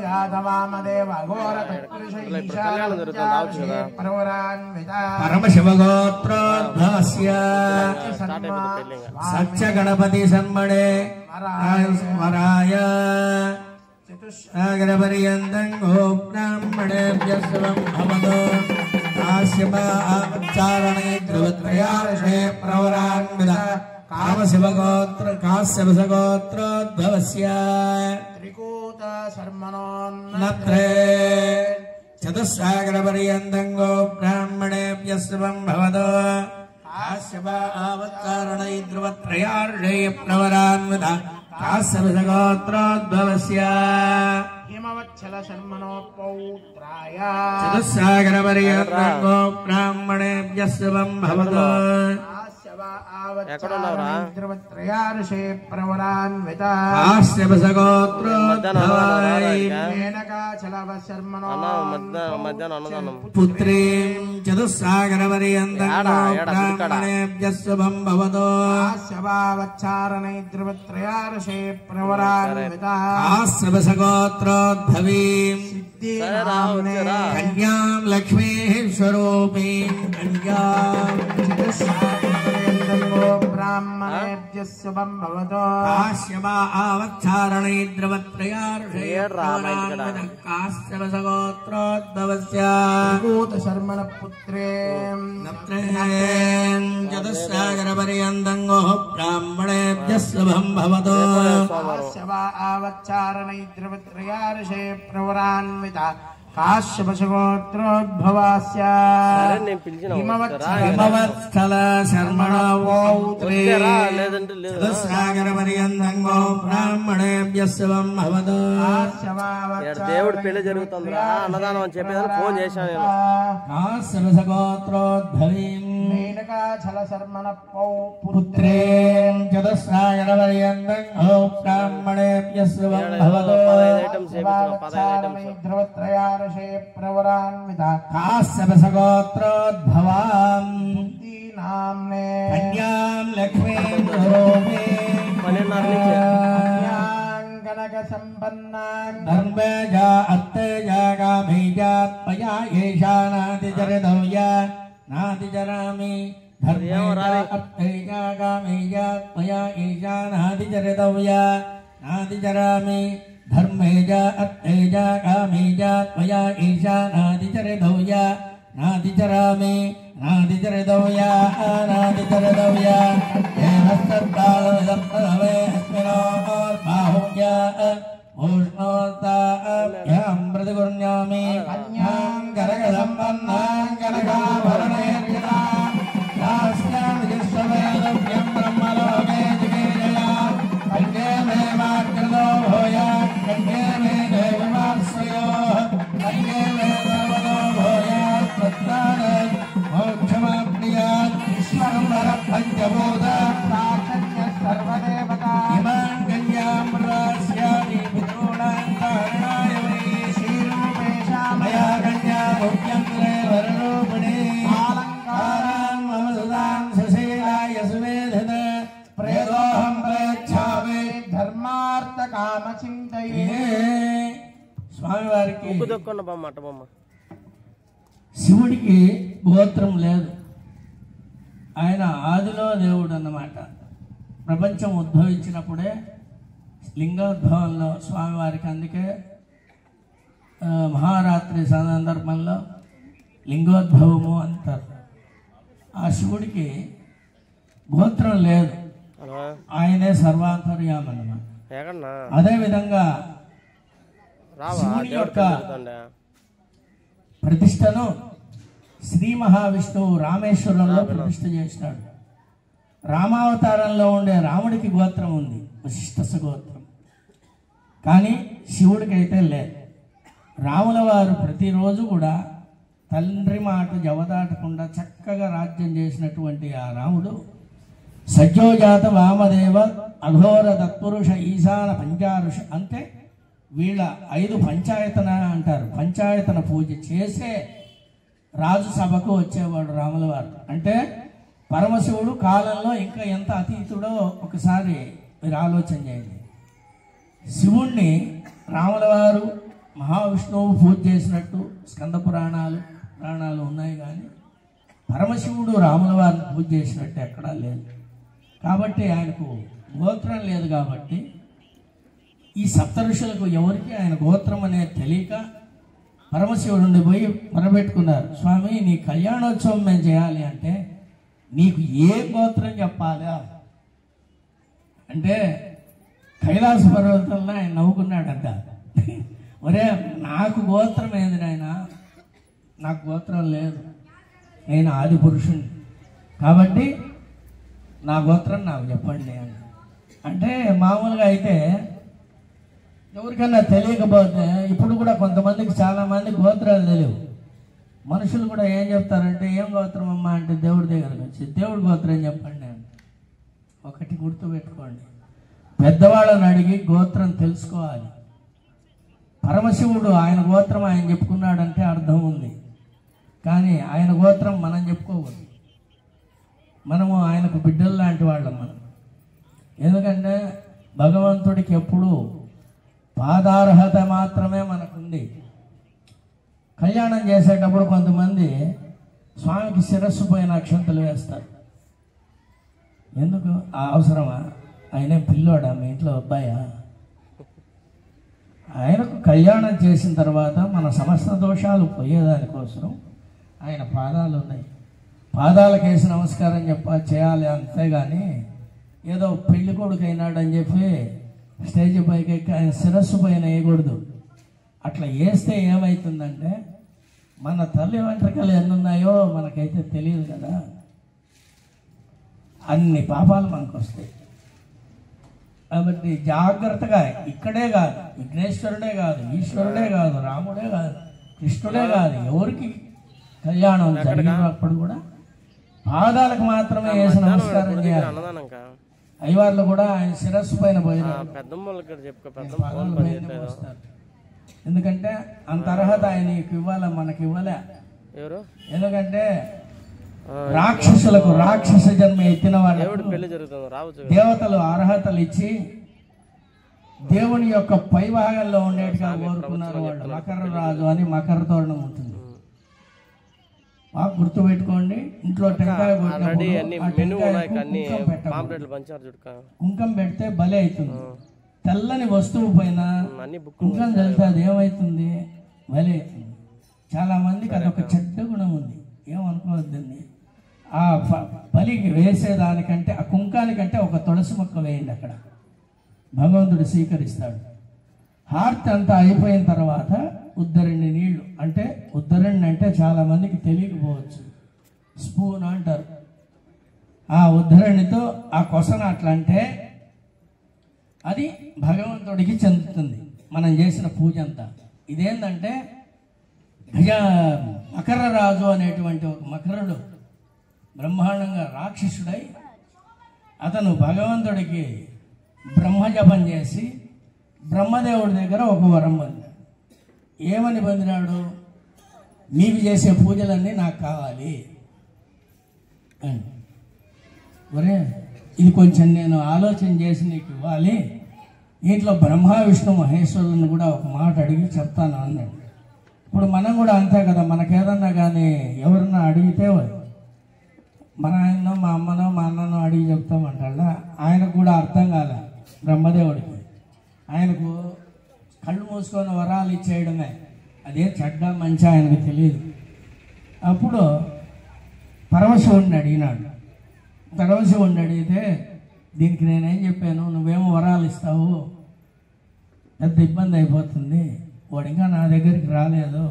B: యాదవామదేవ అఘోర తత్పురుష ఈశాన పంచారుషే ప్రవరాన్విత
A: పరమశివగోత్రోద్భవస్య సత్యగణపతి సన్మణే వరాయ చతుస్సాగరపర్యంతంగో బ్రాహ్మణేభ్యः శుభం భవతు కాశ్యపాచారణే ధ్రువత్రయార్షే ప్రవరాన్విత కామశివగోత్రోద్భవస్య
B: త్రికూట శర్మణోన్నత్రే
A: నత్రే చతుస్సాగరపర్యంతంగో బ్రాహ్మణేభ్యः శుభం భవతు కాశ్యపాచారణే ధ్రువత్రయార్షే ప్రవరాన్విత కాశ్యపశగోత్రోద్భవస్య
B: హిమవచ్చల శర్మణో పౌత్రాయ
A: చతుస్సాగరపర్యంతంగో బ్రాహ్మణేభ్యः శుభం భవతు
B: ధ్రువత్రయార్షే ప్రవరాన్విత
A: కాశ్యపశగోత్రోద్భవాయ
B: మేనకాచలవ శర్మణో
A: పుత్రీం చతుస్సాగరపర్యంతంగో బ్రాహ్మణేభ్యः శుభం భవతు
B: కాశ్యపావచ్చారణై ధ్రువత్రయార్షే ప్రవరాన్విత
A: కాశ్యపశగోత్రోద్భవీం
B: సిద్ధినామ్నే
A: కన్యాం లక్ష్మీః స్వరూపీం కన్యాం
B: చతుస్సాగరపర్యంతంగో బ్రాహ్మణేభ్యः శుభం భవతు
A: కాశ్యపావచ్చారణై ధ్రువత్రయార్షే ప్రవరాన్విత కాశ్యపశగోత్రోద్భవస్య
B: త్రికూట శర్మణ పుత్రే
A: నత్రేం చతుస్సాగరపర్యంతంగో బ్రాహ్మణేభ్యः శుభం భవతు
B: కాశ్యపావచ్చారణై ధ్రువత్రయార్షే ప్రవరాన్విత కాశ్యపశగోత్రోద్భవాస్య
A: హిమవత్స్థల శర్మణోత్రే చతుస్సాగరపర్యంతంగో బ్రాహ్మణేభ్యः శుభం భవతు
C: దేవుడి పెళ్లి జరుగుతుందిరా అన్నదానం అని చెప్పేదని ఫోన్ చేశాను నేను.
A: కాశ్యపశగోత్రోద్భవీం
B: మేనకాచల శర్మణ
A: పుత్రీం చతుస్సాగరపర్యంతంగో బ్రాహ్మణేభ్యः శుభం భవతు
B: ధ్రువత్రయార్షే ప్రవరాన్విత
A: కాశ్యపశగోత్రోద్భవాం
B: నామ్నే
A: కన్యాం లక్ష్మీం స్వరూపీం
B: కనక సంపన్నాం
A: ధర్మేజా అత్తేజా కామేజాత్మయా ఏషా నాతిచరితవ్య నాతిచరామి ధర్మేజా అత్తేజా కామేజాత్మయా ఏషా నాతిచరితవ్య నాతిచరామి ధర్మేజా అత్తేజా కామేజాత్మయా ఏషా నాతిచరితవ్య నాతిచరామి నాతిచరితవ్య నాతిచరితవ్య బాహువ్య ఊష్ణోత్తాభ్యాం ప్రతిగుణ్యామి కన్యాం కనకసంపన్నాం కనకాభరణేర్యతాం దాస్యాం విశ్వవేదవ్యం బ్రహ్మలోకే జిగేజయా కన్యే మే మాకృతో భూయాత్ కన్యే మే దేవమాశ్రయోః కన్యే మే సర్వతో భూయాత్ ప్రత్తానే మోక్షమాప్నుయాత్ ఈశ్వరం వరపంచభూత
B: సర్వదేవతా
A: ఇమాం కన్యాం రాస్యామి పితॄణాం కారణాయ వై మయా కన్యా ముఖ్యంత్రే వరరూపిణి అలంకారాం మమ సుతాం సుశీలాయ సువేధిత ప్రేదోహం ప్రేచ్ఛామి
B: ధర్మార్థ కామ చింతయే
A: స్వామివారికి
C: ఉప్పు దొక్కున్న బొమ్మ అట్ట బొమ్మ.
A: శివుడికి గోత్రం లేదు. ఆయన ఆదిలో దేవుడు అన్నమాట. ప్రపంచం ఉద్భవించినప్పుడే లింగోద్భవంలో స్వామివారికి అందుకే మహారాత్రి సందర్భంలో లింగోద్భవము అంటారు. ఆ శివుడికి గోత్రం లేదు, ఆయనే సర్వాంతర్యామి అన్నమాట.
C: ఎక్కడన్నా
A: అదేవిధంగా
C: రావా
A: శివుని
C: దేవుడి
A: యొక్క
C: పెళ్లి జరుగుతుండే.
A: ప్రతిష్టను శ్రీ మహావిష్ణువు రామేశ్వరంలో ప్రతిష్ఠ చేసినాడు. రామావతారంలో ఉండే రాముడికి గోత్రం ఉంది, వశిష్ఠ గోత్రం. కానీ శివుడికి అయితే లేదు. రాముల వారు ప్రతిరోజు కూడా తండ్రి మాట జవదాటకుండా చక్కగా రాజ్యం చేసినటువంటి ఆ రాముడు సజ్జోజాత వామదేవ అఘోర తత్పురుష ఈశాన పంచారుష అంటే వీళ్ళ 5 పంచాయతన అంటారు. పంచాయతన పూజ చేసే రాజు సభకు వచ్చేవాడు రాముల వారు. అంటే పరమశివుడు కాలంలో ఇంకా ఎంత అతీతుడో ఒకసారి మీరు ఆలోచన చేయండి. శివుణ్ణి రాముల వారు మహావిష్ణువు పూజ చేసినట్టు స్కంద పురాణాలు ఉన్నాయి, కానీ పరమశివుడు రాముల వారిని పూజ చేసినట్టు ఎక్కడా లేదు. కాబట్టి ఆయనకు గోత్రం లేదు. కాబట్టి ఈ సప్తఋషులకు ఎవరికి ఆయన గోత్రం అనేది తెలియక పరమశివుడు పోయి మొరబెట్టుకున్నారు. స్వామి, నీ కళ్యాణోత్సవం మేము చేయాలి అంటే నీకు ఏ గోత్రం చెప్పాలా అంటే కైలాస పర్వతంలో ఆయన నవ్వుకున్నాడంట. ఒరే, నాకు గోత్రం ఏంది నాయన, నాకు గోత్రం లేదు, నేను ఆది పురుషుణ్ణి, కాబట్టి నా గోత్రం నాకు చెప్పండి అని. అంటే మామూలుగా అయితే ఎవరికన్నా తెలియకపోతే ఇప్పుడు కూడా కొంతమందికి చాలామంది గోత్రాలు తెలియవు. మనుషులు కూడా ఏం చెప్తారంటే, ఏం గోత్రం అమ్మా అంటే దేవుడి దగ్గరకు వచ్చి దేవుడి గోత్రం చెప్పండి అని. ఒకటి గుర్తుపెట్టుకోండి, పెద్దవాళ్ళని అడిగి గోత్రం తెలుసుకోవాలి. పరమశివుడు ఆయన గోత్రం ఆయన చెప్పుకున్నాడంటే అర్థం ఉంది, కానీ ఆయన గోత్రం మనం చెప్పుకోకూడదు. మనము ఆయనకు బిడ్డలు లాంటి వాళ్ళం మనం. ఎందుకంటే భగవంతుడికి ఎప్పుడు పాదార్హత మాత్రమే మనకుంది. కళ్యాణం చేసేటప్పుడు కొంతమంది స్వామికి శిరస్సు పైన అక్షంతలు వేస్తారు. ఎందుకు అవసరమా? ఆయనే పిల్లోడా, మీ ఇంట్లో అబ్బాయా? ఆయనకు కళ్యాణం చేసిన తర్వాత మన సమస్త దోషాలు పోయేదానికోసం ఆయన పాదాలు ఉన్నాయి. పాదాలకు వేసి నమస్కారం చేయాలి, అంతేగాని ఏదో పెళ్లి కొడుకు అయినాడని చెప్పి స్టేజ్ పైకి ఎక్కి ఆయన శిరస్సు పైన వేయకూడదు. అట్లా వేస్తే ఏమవుతుందంటే మన తల్లి వెంట్రుకలు ఎన్నున్నాయో మనకైతే తెలియదు కదా, అన్ని పాపాలు మనకు వస్తాయి. కాబట్టి జాగ్రత్తగా, ఇక్కడే కాదు, విఘ్నేశ్వరుడే కాదు, ఈశ్వరుడే కాదు, రాముడే కాదు, కృష్ణుడే కాదు, ఎవరికి కళ్యాణం జరిగినప్పుడు కూడా పాదాలకు మాత్రమే వేసి నమస్కారం చేయాలి. అయ్యవార్లు కూడా ఆయన శిరస్సు పైన పోయినారు, ఎందుకంటే అంత అర్హత ఆయనకి ఇవ్వాల, మనకి ఇవ్వలే. ఎందుకంటే రాక్షసులకు రాక్షస జన్మ ఎత్తిన వాళ్ళకు దేవతలు అర్హతలు ఇచ్చి దేవుని యొక్క పై భాగంలో ఉండేట్టుగా కోరుకున్నారు వాళ్ళు. మకర రాజు అని మకర తోరణం ఉంటుంది, బాగా గుర్తుపెట్టుకోండి. ఇంట్లో టెంకాయ కుంకం పెడితే బలి అవుతుంది. తెల్లని వస్తువు పైన కుంకం చల్లితే అది ఏమవుతుంది? బలి అవుతుంది. చాలా మందికి అదొక చెడ్డ గుణం ఉంది, ఏమనుకోవద్దండి. ఆ బలికి వేసేదానికంటే, ఆ కుంకానికంటే ఒక తులసి మొక్క వేయండి, అక్కడ భగవంతుడు స్వీకరిస్తాడు. హారతి అంతా అయిపోయిన తర్వాత ఉద్దరిని నీళ్లు, అంటే ఉద్దరిని అంటే చాలా మందికి తెలియకపోవచ్చు, స్పూన్ అంటారు. ఆ ఉద్దరణితో ఆ కొసన అట్లా అంటే అది భగవంతుడికి చెందుతుంది మనం చేసిన పూజ అంతా. ఇదేంటంటే మకర రాజు అనేటువంటి ఒక మకరుడు బ్రహ్మాండంగా రాక్షసుడై అతను భగవంతుడికి బ్రహ్మజపం చేసి బ్రహ్మదేవుడి దగ్గర ఒక వరం పొందాడు. ఏమని పొందినాడు? నీవు చేసే పూజలన్నీ నాకు కావాలి అని. ఒరే, ఇది కొంచెం నేను ఆలోచన చేసి నీకు ఇవ్వాలి, ఇంట్లో బ్రహ్మ విష్ణు మహేశ్వరులను కూడా ఒక మాట అడిగి చెప్తాను అన్నాడు. ఇప్పుడు మనం కూడా అంతే కదా, మనకేదన్నా కానీ ఎవరన్నా అడిగితే మన ఆయనో మా అమ్మనో మా అన్ననో అడిగి చెప్తామంటాడా. ఆయనకు కూడా అర్థం కాలే బ్రహ్మదేవుడికి. ఆయనకు కళ్ళు మూసుకొని వరాలు ఇచ్చేయడమే, అదే చెడ్డ మంచి ఆయనకు తెలియదు. అప్పుడు పరమశివుడిని అడిగినాడు. పరమశివుడిని అడిగితే దీనికి నేనేం చెప్పాను, నువ్వేమో వరాలు ఇస్తావు, పెద్ద ఇబ్బంది అయిపోతుంది, వాడు ఇంకా నా దగ్గరికి రాలేదు,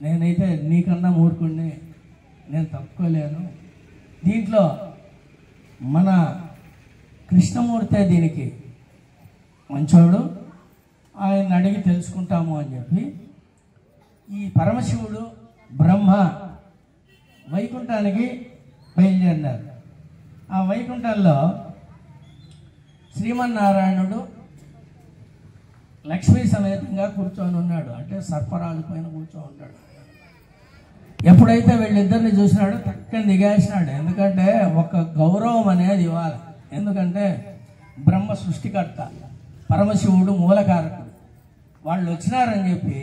A: నేనైతే నీకన్నా మూర్ఖుడిని, నేను తప్పుకోలేను, దీంట్లో మన కృష్ణమూర్తే దీనికి మంచోడు, ఆయన అడిగి తెలుసుకుంటాము అని చెప్పి ఈ పరమశివుడు బ్రహ్మ వైకుంఠానికి బయలుదేరినారు. ఆ వైకుంఠంలో శ్రీమన్నారాయణుడు లక్ష్మీ సమేతంగా కూర్చొని ఉన్నాడు. అంటే సర్పరాజు పైన కూర్చొని ఉంటాడు. ఎప్పుడైతే వీళ్ళిద్దరిని చూసినాడో చక్కని దిగేసినాడు. ఎందుకంటే ఒక గౌరవం అనేది ఇవ్వాలి. ఎందుకంటే బ్రహ్మ సృష్టికర్త, పరమశివుడు మూలకారకుడు. వాళ్ళు వచ్చినారని చెప్పి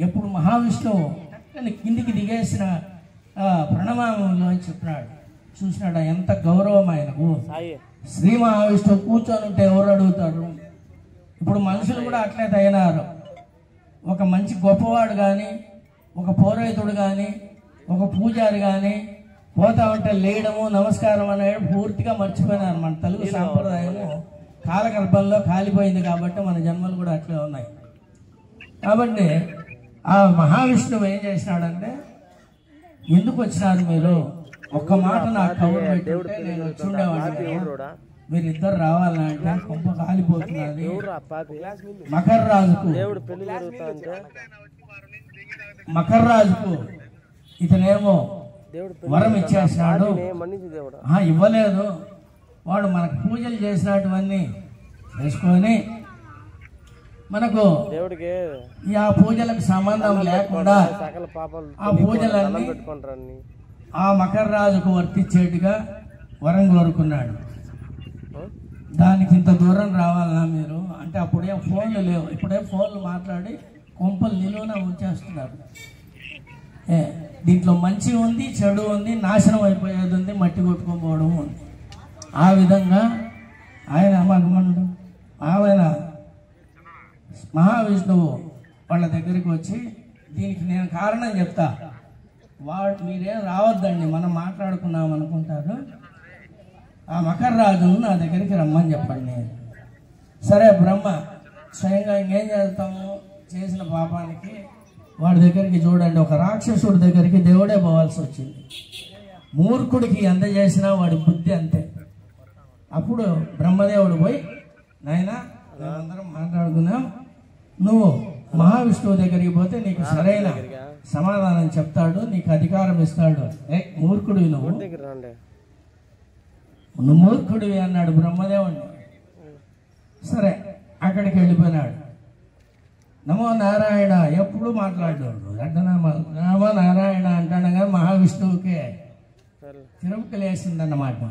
A: ఎప్పుడు మహావిష్ణువు చక్కని కిందికి దిగేసిన ప్రణామంలో చెప్పినాడు. చూసినాడు ఎంత గౌరవం ఆయనకు. శ్రీ మహావిష్ణువు కూర్చొని ఉంటే ఎవరు అడుగుతారు? ఇప్పుడు మనుషులు కూడా అట్లే తగినారు. ఒక మంచి గొప్పవాడు కానీ, ఒక పౌరోహితుడు కానీ, ఒక పూజారి కానీ పోతా ఉంటే లేయడము నమస్కారం అనేది పూర్తిగా మర్చిపోయినారు. మన తెలుగు సాంప్రదాయము కాలగర్భంలో కాలిపోయింది కాబట్టి మన జన్మలు కూడా అట్లే ఉన్నాయి. కాబట్టి ఆ మహావిష్ణువు ఏం చేసినాడంటే, ఎందుకు వచ్చినారు మీరు? ఒక్క మాట నాకు కబురు పెట్టుంటే నేను వచ్చి ఉండేవాడిని. మీరిద్దరు రావాలంటే కొంప కాలిపోతున్నది. మకర రాజుకు ఇతనేమో వరం ఇచ్చేసినాడు. ఇవ్వలేదు. వాడు మనకు పూజలు చేసినటువన్నీ చేసుకొని మనకు ఆ పూజలకు సంబంధం లేకుండా ఆ పూజలన్నీ ఆ మకర రాజుకు వర్తించేట్టుగా వరం కోరుకున్నాడు. దానికి ఇంత దూరం రావాలన్నా మీరు అంటే అప్పుడేం ఫోన్లు లేవు. ఇప్పుడే ఫోన్లు మాట్లాడి కొంపలు నిలువున ఉంచేస్తున్నారు. దీంట్లో మంచి ఉంది, చెడు ఉంది, నాశనం అయిపోయేది ఉంది, మట్టి కొట్టుకోపోవడం ఉంది. ఆ విధంగా ఆయన ఆయన మహావిష్ణువు వాళ్ళ దగ్గరికి వచ్చి దీనికి నేను కారణం చెప్తా, మీరేం రావద్దండి, మనం మాట్లాడుకున్నాం అనుకుంటారు. ఆ మకర రాజును నా దగ్గరికి రమ్మని చెప్పండి. సరే బ్రహ్మ స్వయంగా ఇంకేం చేస్తాము, చేసిన పాపానికి వాడి దగ్గరికి చూడండి, ఒక రాక్షసుడి దగ్గరికి దేవుడే పోవాల్సి వచ్చింది. మూర్ఖుడికి ఎంత చేసినా వాడి బుద్ధి అంతే. అప్పుడు బ్రహ్మదేవుడు పోయి, నాయన మేమందరం మాట్లాడుకున్నాం, నువ్వు మహావిష్ణువు దగ్గరికి పోతే నీకు సరైన సమాధానం చెప్తాడు, నీకు అధికారం ఇస్తాడు. మూర్ఖుడివి నువ్వు మూర్ఖుడివి అన్నాడు బ్రహ్మదేవుడిని. సరే అక్కడికి వెళ్ళిపోయినాడు. నమో నారాయణ ఎప్పుడు మాట్లాడాడు. నమో నారాయణ అంటాడు కానీ మహావిష్ణువుకే తిరుపతిలేసిందన్నమాట.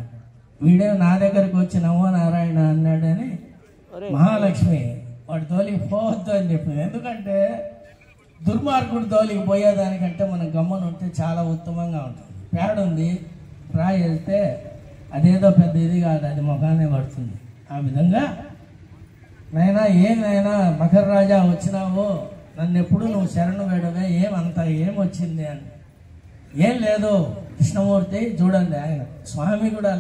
A: వీడే నా దగ్గరికి వచ్చి నమో నారాయణ అన్నాడని మహాలక్ష్మి వాడు తోలికి పోవద్దు అని చెప్పింది. ఎందుకంటే దుర్మార్గుడు తోలికి పోయేదానికంటే మనం గమ్మను ఉంటే చాలా ఉత్తమంగా ఉంటుంది. పేడ ఉంది రాయి వెళ్తే అదేదో పెద్ద ఇది కాదు, అది ముఖానే పడుతుంది. ఆ విధంగా నైనా ఏమైనా మకర రాజా వచ్చినావు, నన్ను ఎప్పుడు నువ్వు శరణు వేడవే, ఏమంతా ఏమొచ్చింది అని. ఏం లేదు కృష్ణమూర్తి, చూడండి ఆయన స్వామి కూడా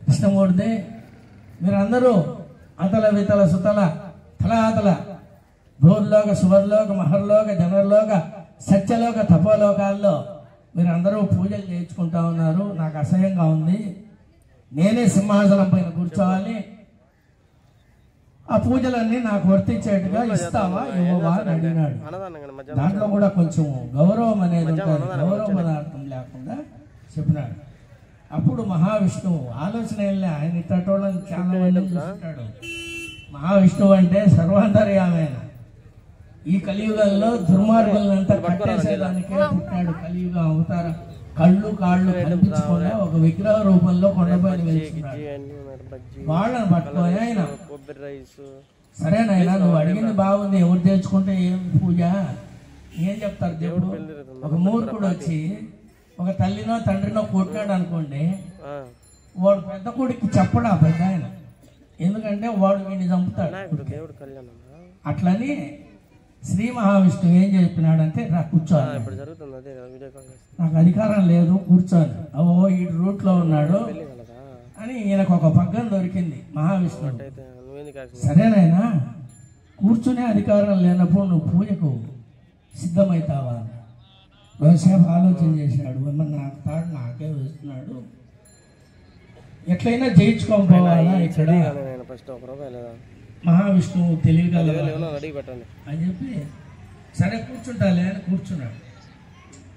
A: కృష్ణమూర్తి, మీరందరూ అతల వితల సుతల ఫలాతల భూర్లోక సువర్లోక మహర్లోక జనర్లోక సత్యలోక తపోలోకాల్లో మీరందరూ పూజలు చేయించుకుంటా ఉన్నారు. నాకు అసహ్యంగా ఉంది, నేనే సింహాసనం పైన కూర్చోవాలి, ఆ పూజలన్నీ నాకు వర్తించేట్టుగా ఇస్తావా ఇవ్వవా అని అడిగినాడు. దాంట్లో కూడా కొంచెం గౌరవం అనేది ఉంటుంది, గౌరవ పదార్థం లేకుండా చెప్పినాడు. అప్పుడు మహావిష్ణువు ఆలోచన వెళ్ళి ఆయన ఇట్టోళ్ళని చాలా మంది చూస్తుంటాడు. మహావిష్ణువు అంటే సర్వాంతర్యామైన ఈ కలియుగంలో దుర్మార్గులంతా కట్టేసేదానికే పుట్టాడు. కలియుగ అవతారం కళ్ళు కాళ్ళు కనిపించకుండా ఒక విగ్రహ రూపంలో కొండపైన వెళ్తున్నాడు. వాళ్ళని పట్టుకొని ఆయన సరేనైనా నువ్వు అడిగింది బాగుంది, ఎవరు తెచ్చుకుంటే ఏం పూజ ఏం చెప్తారు దేవుడు. ఒక మూర్ఖుడు వచ్చి ఒక తల్లినో తండ్రినో కొట్టాడు అనుకోండి, వాడు పెద్ద కొడుకు చెప్పడా పెద్ద ఆయన, ఎందుకంటే వాడు వీడిని చంపుతాడు. అట్లని శ్రీ మహావిష్ణువు ఏం చెప్పినాడంటే రా కూర్చోవాలి, నాకు అధికారం లేదు కూర్చోని, ఓ ఈ రూట్లో ఉన్నాడు అని ఈయనకు ఒక పగ్గం దొరికింది మహావిష్ణువు. సరేనైనా కూర్చునే అధికారం లేనప్పుడు నువ్వు పూజకు సిద్ధమవుతావా? వ్యవసాయం ఆలోచన చేశాడు, నాకు తాడు నాకే వేస్తున్నాడు, ఎట్లయినా జయించుకోకపోవాలా ఇక్కడ మహావిష్ణువు తెలియగల అని చెప్పి సరే కూర్చుంటాలే అని కూర్చున్నాడు.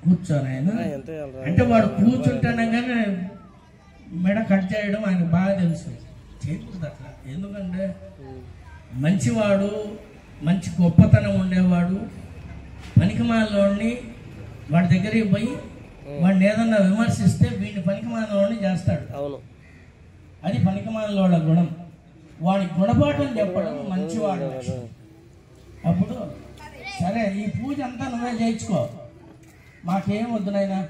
A: కూర్చొని ఆయన అంటే వాడు కూర్చుంటానగానే మెడ కట్ చేయడం ఆయనకు బాగా తెలుసు. చేయకూడదు అట్లా. ఎందుకంటే మంచివాడు, మంచి గొప్పతనం ఉండేవాడు పనికిమాలోని వాడి దగ్గరికి పోయి వాడిని ఏదన్నా విమర్శిస్తే వీడిని పనికిమాలోని చేస్తాడు.
C: అవును,
A: అది పనికిమాలోళ్ళ గుణం. వాడి గుణపాఠం చెప్పడం మంచివాడు. అప్పుడు సరే ఈ పూజ అంతా నువ్వే చేయించుకో, మాకేం వద్దు నాయనా.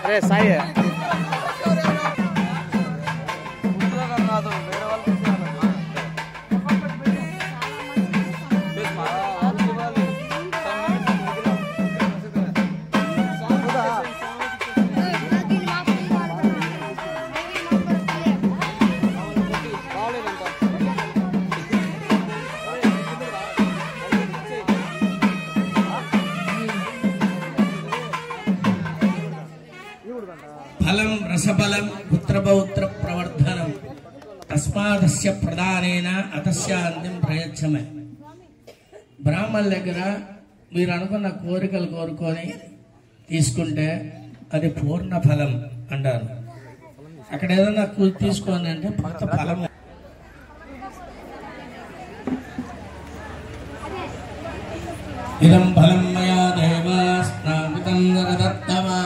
C: అరే సాయి
A: ఫలం రసబలం పుత్రపౌత్ర ప్రవర్ధనం తస్మాదస్య ప్రధానేన అతస్యాంతిం ప్రయచ్చమే. బ్రాహ్మణుల దగ్గర మీరు అనుకున్న కోరికలు కోరుకొని తీసుకుంటే అది పూర్ణ ఫలం అంటారు. అక్కడ ఏదన్నా తీసుకోండి అంటే కొత్త ఫలం. ఇదం ఫలం మయా దేవ స్నాపితం నరదత్తమా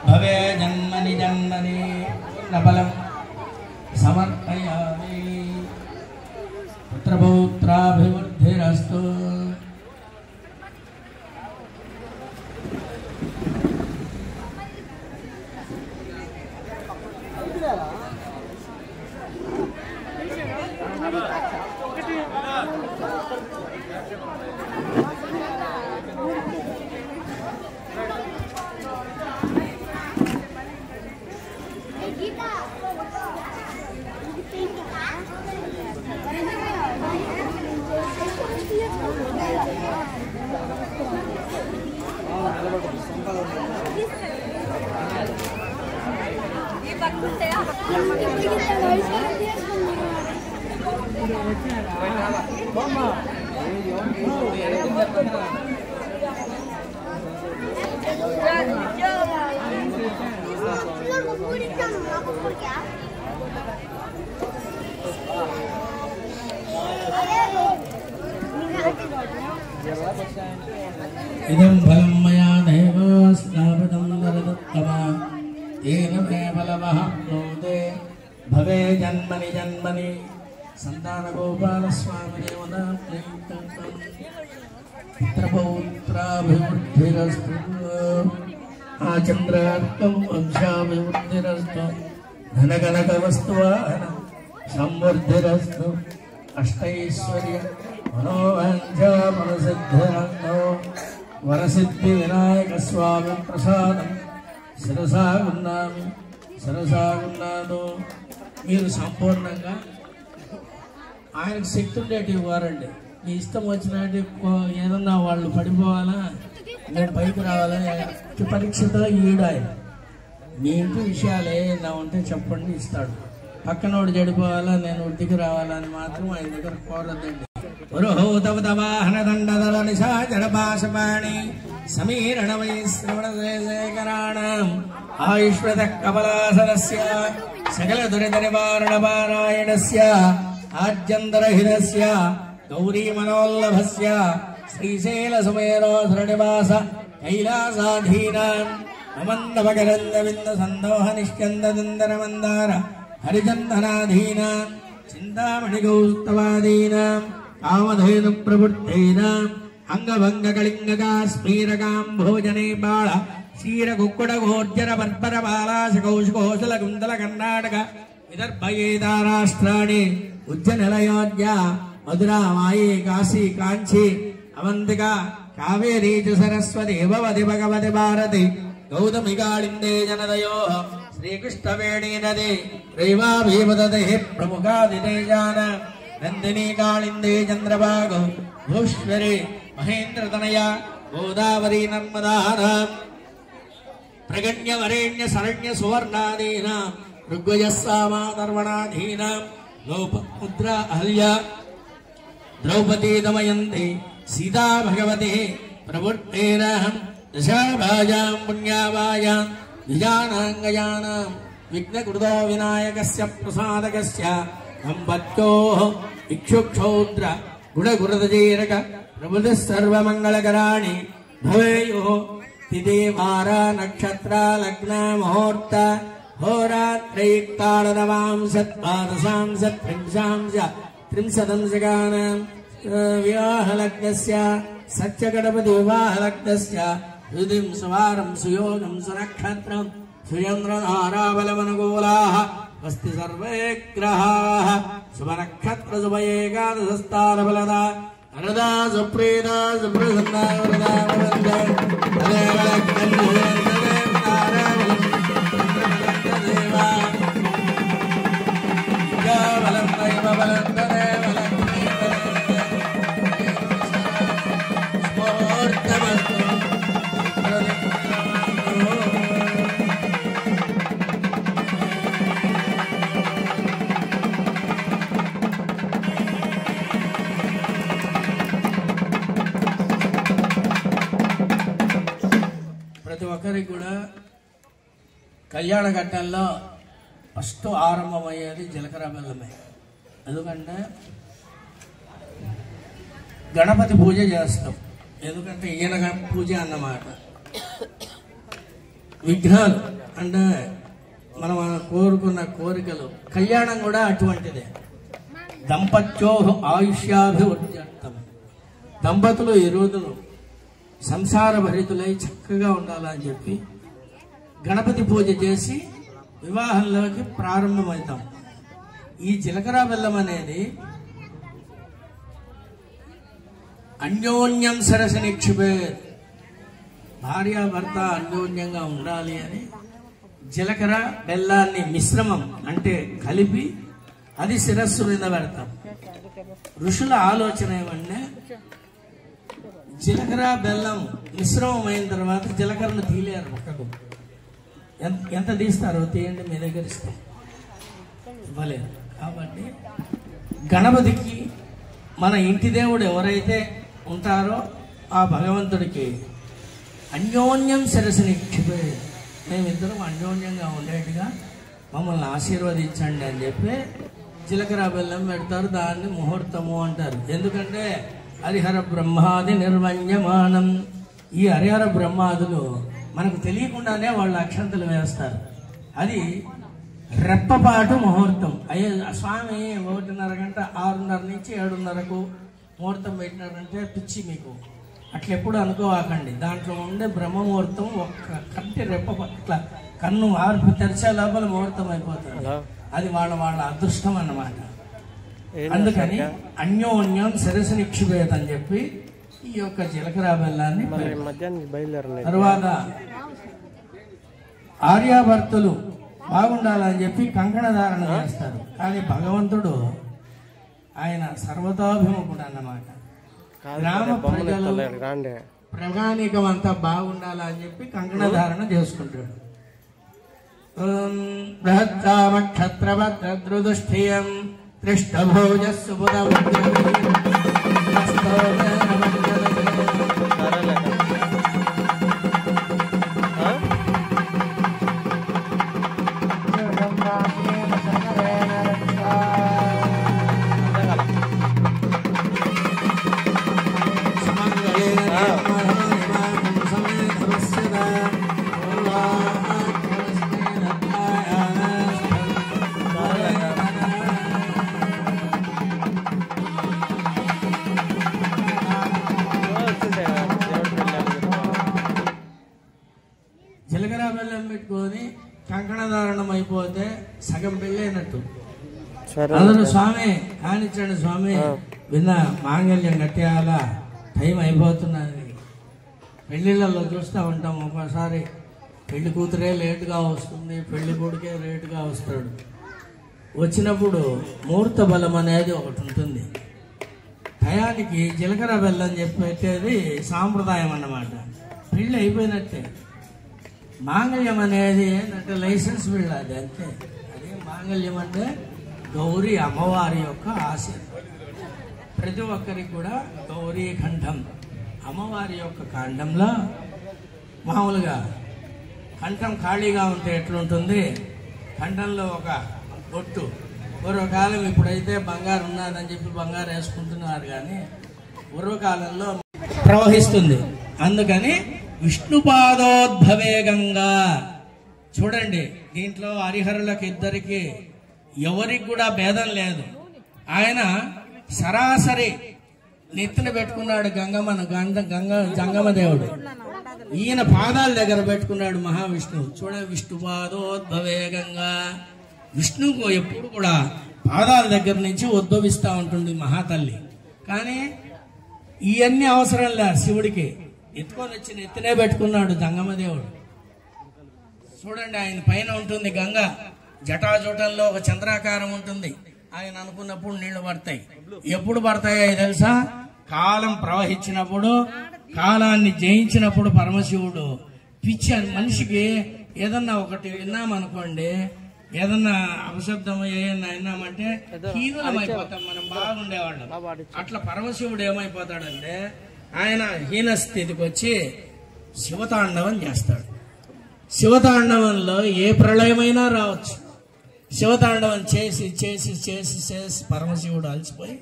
A: భవే జన్మని జన్మని పూర్ణఫలం సమర్పయామి. పుత్రపౌత్రాభివృద్ధిరస్తు. ఇదం ఫలం మయా దేవ స్నాపితం నరదత్తమా తేన మే ఫలమహప్నోతే భవే జన్మని జన్మని. సంతాన గోపాల స్వామి దేవతా పుత్రపౌత్రాభివృద్ధిరస్తు. ఆచంద్రార్థం వంశాభివృద్ధిరస్తు. ధనకనక వస్తువాహన సంవృద్ధిరస్తు. అష్టైశ్వర్య మనోవాంఛా మనసిద్ధిరస్తు. వరసిద్ధి వినాయక స్వామి ప్రసాదం శిరసాగున్నాను. మీరు సంపూర్ణంగా ఆయనకు శక్తి ఉండేటి ఇవ్వారండి. మీ ఇష్టం వచ్చినట్టు ఏదన్నా వాళ్ళు పడిపోవాలా, నేను పైకి రావాలా, పరీక్షతో ఈడు ఆయన. మీ ఇంటి విషయాలు ఏదైనా ఉంటే చెప్పండి, ఇస్తాడు. పక్కనోడు చెడిపోవాలా, నేను వృద్ధికి రావాలని మాత్రం ఆయన దగ్గర కోరద్దండి. పురోహూతవాహన దండదల నిశాచరపాశపాణి సమీరణ వైశ్రవణశేఖరాణం ఆయుష్వత కమలాసనస్య సకల దురిత నివారణ పారాయణస్య ఆద్యంతరహితస్య గౌరీ మనోల్లభస్య శ్రీశైల సుమేరోధర నివాస కైలాసాధీనాం అమందమకరంద బింద సందోహ నిష్కందనందన మందార హరిచందనాధీనాం చింతామణి గౌస్తవాదీనాం కామధేను ప్రవృత్తైనాం అంగభంగ కళింగ కాశ్మీరకాం భోజనే బాళ క్షీర కుక్కుడ గోర్జర బర్బర బాలాశ కౌశకోశల కుందల కర్ణాటక విదర్భయేదారాష్ట్రాణి ఉజ్జనలయోధ్య మధురా మాయే కాశీ కాంచీ అవంతిక కావేరీ చ సరస్వతి భవతి భగవతి భారతి గౌతమి కాళిందే జనదయో శ్రీకృష్ణవేణీ నది రైవాభివదతే ప్రముఖాదితేజాన నందినీ కాళిందే చంద్రభాగ భూష్వరి మహేంద్రతనయ గోదావరి నర్మదానాం ప్రగణ్య వరేణ్య శరణ్య సువర్ణాదీనాం ఋగ్వయస్సామాధర్వణాధీనాం లోపముద్ర అహల్య ద్రౌపదీ దమయంతి సీతా భగవతి ప్రవృత్తేరహం దశాభాజాం పుణ్యాభాజాం ద్విజానాంగయానాం విఘ్నకృతో వినాయకస్య ప్రసాదకస్య సంపత్యోః ఇక్షుక్షౌద్ర గుణగుణదజీరక ప్రభుతి సర్వమంగళకరాణి భవేయుః తిథివార నక్షత్ర లగ్న ముహూర్త హోరాత్రైకాళనవాంశద్వాదశాంశ త్రింశదంశకానాం వివాహలగ్నస్య సత్యగణపతి వివాహలగ్నస్య యుధిం సువారం సుయోగం సునక్షత్రం సుచంద్రధారాబలమనుకూలాః స్వస్తి సర్వే గ్రహాః శుభనక్షత్ర శుభ ఏకాదశస్థానఫలదా వరదా సుప్రీదా సుప్రసన్నా వరదా వరదా తదేవ లగ్నం తదేవ తారాబలం తదేవ బలం దైవ బలం తదేవ లక్ష్మీ స్ఫూర్తమస్తు ప్రతి ఒక్కరికి కూడా కళ్యాణ ఘట్టంలో ఫస్ట్ ఆరంభమయ్యేది జీలకర్ర బెల్లమే. ఎందుకంటే గణపతి పూజ చేస్తాం, ఎందుకంటే ఈయన పూజ అన్నమాట. విఘ్నాలు అంటే మనం కోరుకున్న కోరికలు, కళ్యాణం కూడా అటువంటిదే. దంపత్యోః ఆయుష్యాభివృద్ధ్యర్థం, దంపతులు ఈ రోజులు సంసార భరితులై చక్కగా ఉండాలని చెప్పి గణపతి పూజ చేసి వివాహంలోకి ప్రారంభమవుతాం. ఈ జీలకర్ర బెల్లం అనేది అన్యోన్యం సరస నిక్షిపే, భార్యాభర్త అన్యోన్యంగా ఉండాలి అని జీలకర్ర బెల్లాన్ని మిశ్రమం అంటే కలిపి అది శిరస్సు మీద పెడతాం. ఋషుల ఆలోచన ఏమంటే జీలకర్ర బెల్లం మిశ్రమం అయిన తర్వాత జీలకర్రను తీలేరు పక్కకు. ఎంత తీస్తారో తీయండి, మీ దగ్గర ఇస్తే ఇవ్వలేదు. కాబట్టి గణపతికి మన ఇంటి దేవుడు ఎవరైతే ఉంటారో ఆ భగవంతుడికి అన్యోన్యం శిరస్సు నిక్షిపే, మేమిద్దరం అన్యోన్యంగా ఉండేట్టుగా మమ్మల్ని ఆశీర్వదించండి అని చెప్పి జీలకర్ర బెల్లం పెడతారు. దాన్ని ముహూర్తము అంటారు. ఎందుకంటే హరిహర బ్రహ్మాది నిర్వణ్యమానం, ఈ హరిహర బ్రహ్మాదులు మనకు తెలియకుండానే వాళ్ళు అక్షంతలు వేస్తారు. అది రెప్పపాటు ముహూర్తం. అయ్యే స్వామి 1:30 గంట 6:30 నుంచి 7:30కు ముహూర్తం పెట్టినారంటే పిచ్చి మీకు, అట్లా ఎప్పుడు అనుకోవాకండి. దాంట్లో ఉండే బ్రహ్మముహూర్తం ఒక్క కంటి ఇట్లా కన్ను మార్పు తెరిచే లోపల ముహూర్తం అయిపోతుంది. అది వాళ్ళ అదృష్టం అన్నమాట. అందుకని అన్యోన్యం శిరస్సు నిక్షిపేత అని చెప్పి ఈ యొక్క జీలకర్ర బెల్లాన్ని తర్వాత ఆర్యాభర్తలు బాగుండాలని చెప్పి కంకణ ధారణ చేస్తారు. కానీ భగవంతుడు ఆయన సర్వతోభిముఖుడు అన్నమాట. గ్రామ ప్రజలు ప్రజానీకం అంతా బాగుండాలని చెప్పి కంకణ ధారణ చేసుకుంటాడు. బృహత్సామక్షత్రభద్రదృష్టియం త్రిష్టభోజస్సు జీలకర్ర బెల్లం పెట్టుకొని కంకణధారణం అయిపోతే సగం పెళ్ళైనట్టు. అందరూ స్వామి కానిచ్చండి స్వామి, విన్న మాంగళ్యం కట్టేయాలా, టైం అయిపోతున్నది. పెళ్లిళ్ళల్లో చూస్తూ ఉంటాం, ఒక్కోసారి పెళ్లి కూతురే లేటుగా వస్తుంది, పెళ్లి కొడుకే లేటుగా వస్తాడు. వచ్చినప్పుడు ముహూర్త బలం అనేది ఒకటి ఉంటుంది. టయానికి జీలకర్ర బెల్లం చెప్పి పెట్టేది సాంప్రదాయం అన్నమాట. పెళ్ళి అయిపోయినట్టే. మాంగళ్యం అనేది ఏంటంటే లైసెన్స్ వీళ్ళు, అది అంతే. అదే మాంగళ్యం అంటే గౌరీ అమ్మవారి యొక్క ఆశీర్వాదం. ప్రతి ఒక్కరికి కూడా గౌరీ కంఠం, అమ్మవారి యొక్క కాండంలో మామూలుగా కంఠం ఖాళీగా ఉంటే ఎట్లుంటుంది, కంఠంలో ఒక బొట్టు. పూర్వకాలం, ఇప్పుడైతే బంగారు ఉన్నదని చెప్పి బంగారు వేసుకుంటున్నారు, కానీ పూర్వకాలంలో ప్రవహిస్తుంది. అందుకని విష్ణుపాదోద్భవే గంగా. చూడండి, దీంట్లో హరిహరులకు ఇద్దరికి ఎవరికి కూడా భేదం లేదు. ఆయన సరాసరి నెత్తిన పెట్టుకున్నాడు జంగమ దేవుడు. ఈయన పాదాల దగ్గర పెట్టుకున్నాడు మహావిష్ణువు. చూడండి, విష్ణుపాదోద్భవే గంగా. విష్ణువు ఎప్పుడు కూడా పాదాల దగ్గర నుంచి ఉద్భవిస్తూ ఉంటుంది మహాతల్లి. కానీ ఇవన్నీ అవసరం లే, శివుడికి ఎత్తుకొని వచ్చి నెత్తినే పెట్టుకున్నాడు జంగమ దేవుడు. చూడండి, ఆయన పైన ఉంటుంది గంగ, జటాజూటంలో ఒక చంద్రాకారం ఉంటుంది. ఆయన అనుకున్నప్పుడు నీళ్లు పడతాయి. ఎప్పుడు పడతాయో తెలుసా? కాలం ప్రవహించినప్పుడు, కాలాన్ని జయించినప్పుడు. పరమశివుడు పిచ్చి మనిషికి ఏదన్నా ఒకటి విన్నామనుకోండి, ఏదన్నా అపశబ్దం ఏదన్నా విన్నామంటే హీనులం అయిపోతాం, మనం బాగుండేవాళ్ళం. అట్లా పరమశివుడు ఏమైపోతాడంటే ఆయన హీన స్థితికి వచ్చి శివతాండవం చేస్తాడు. శివతాండవంలో ఏ ప్రళయమైనా రావచ్చు. శివతాండవం చేసి చేసి చేసి చేసి పరమశివుడు అలసిపోయి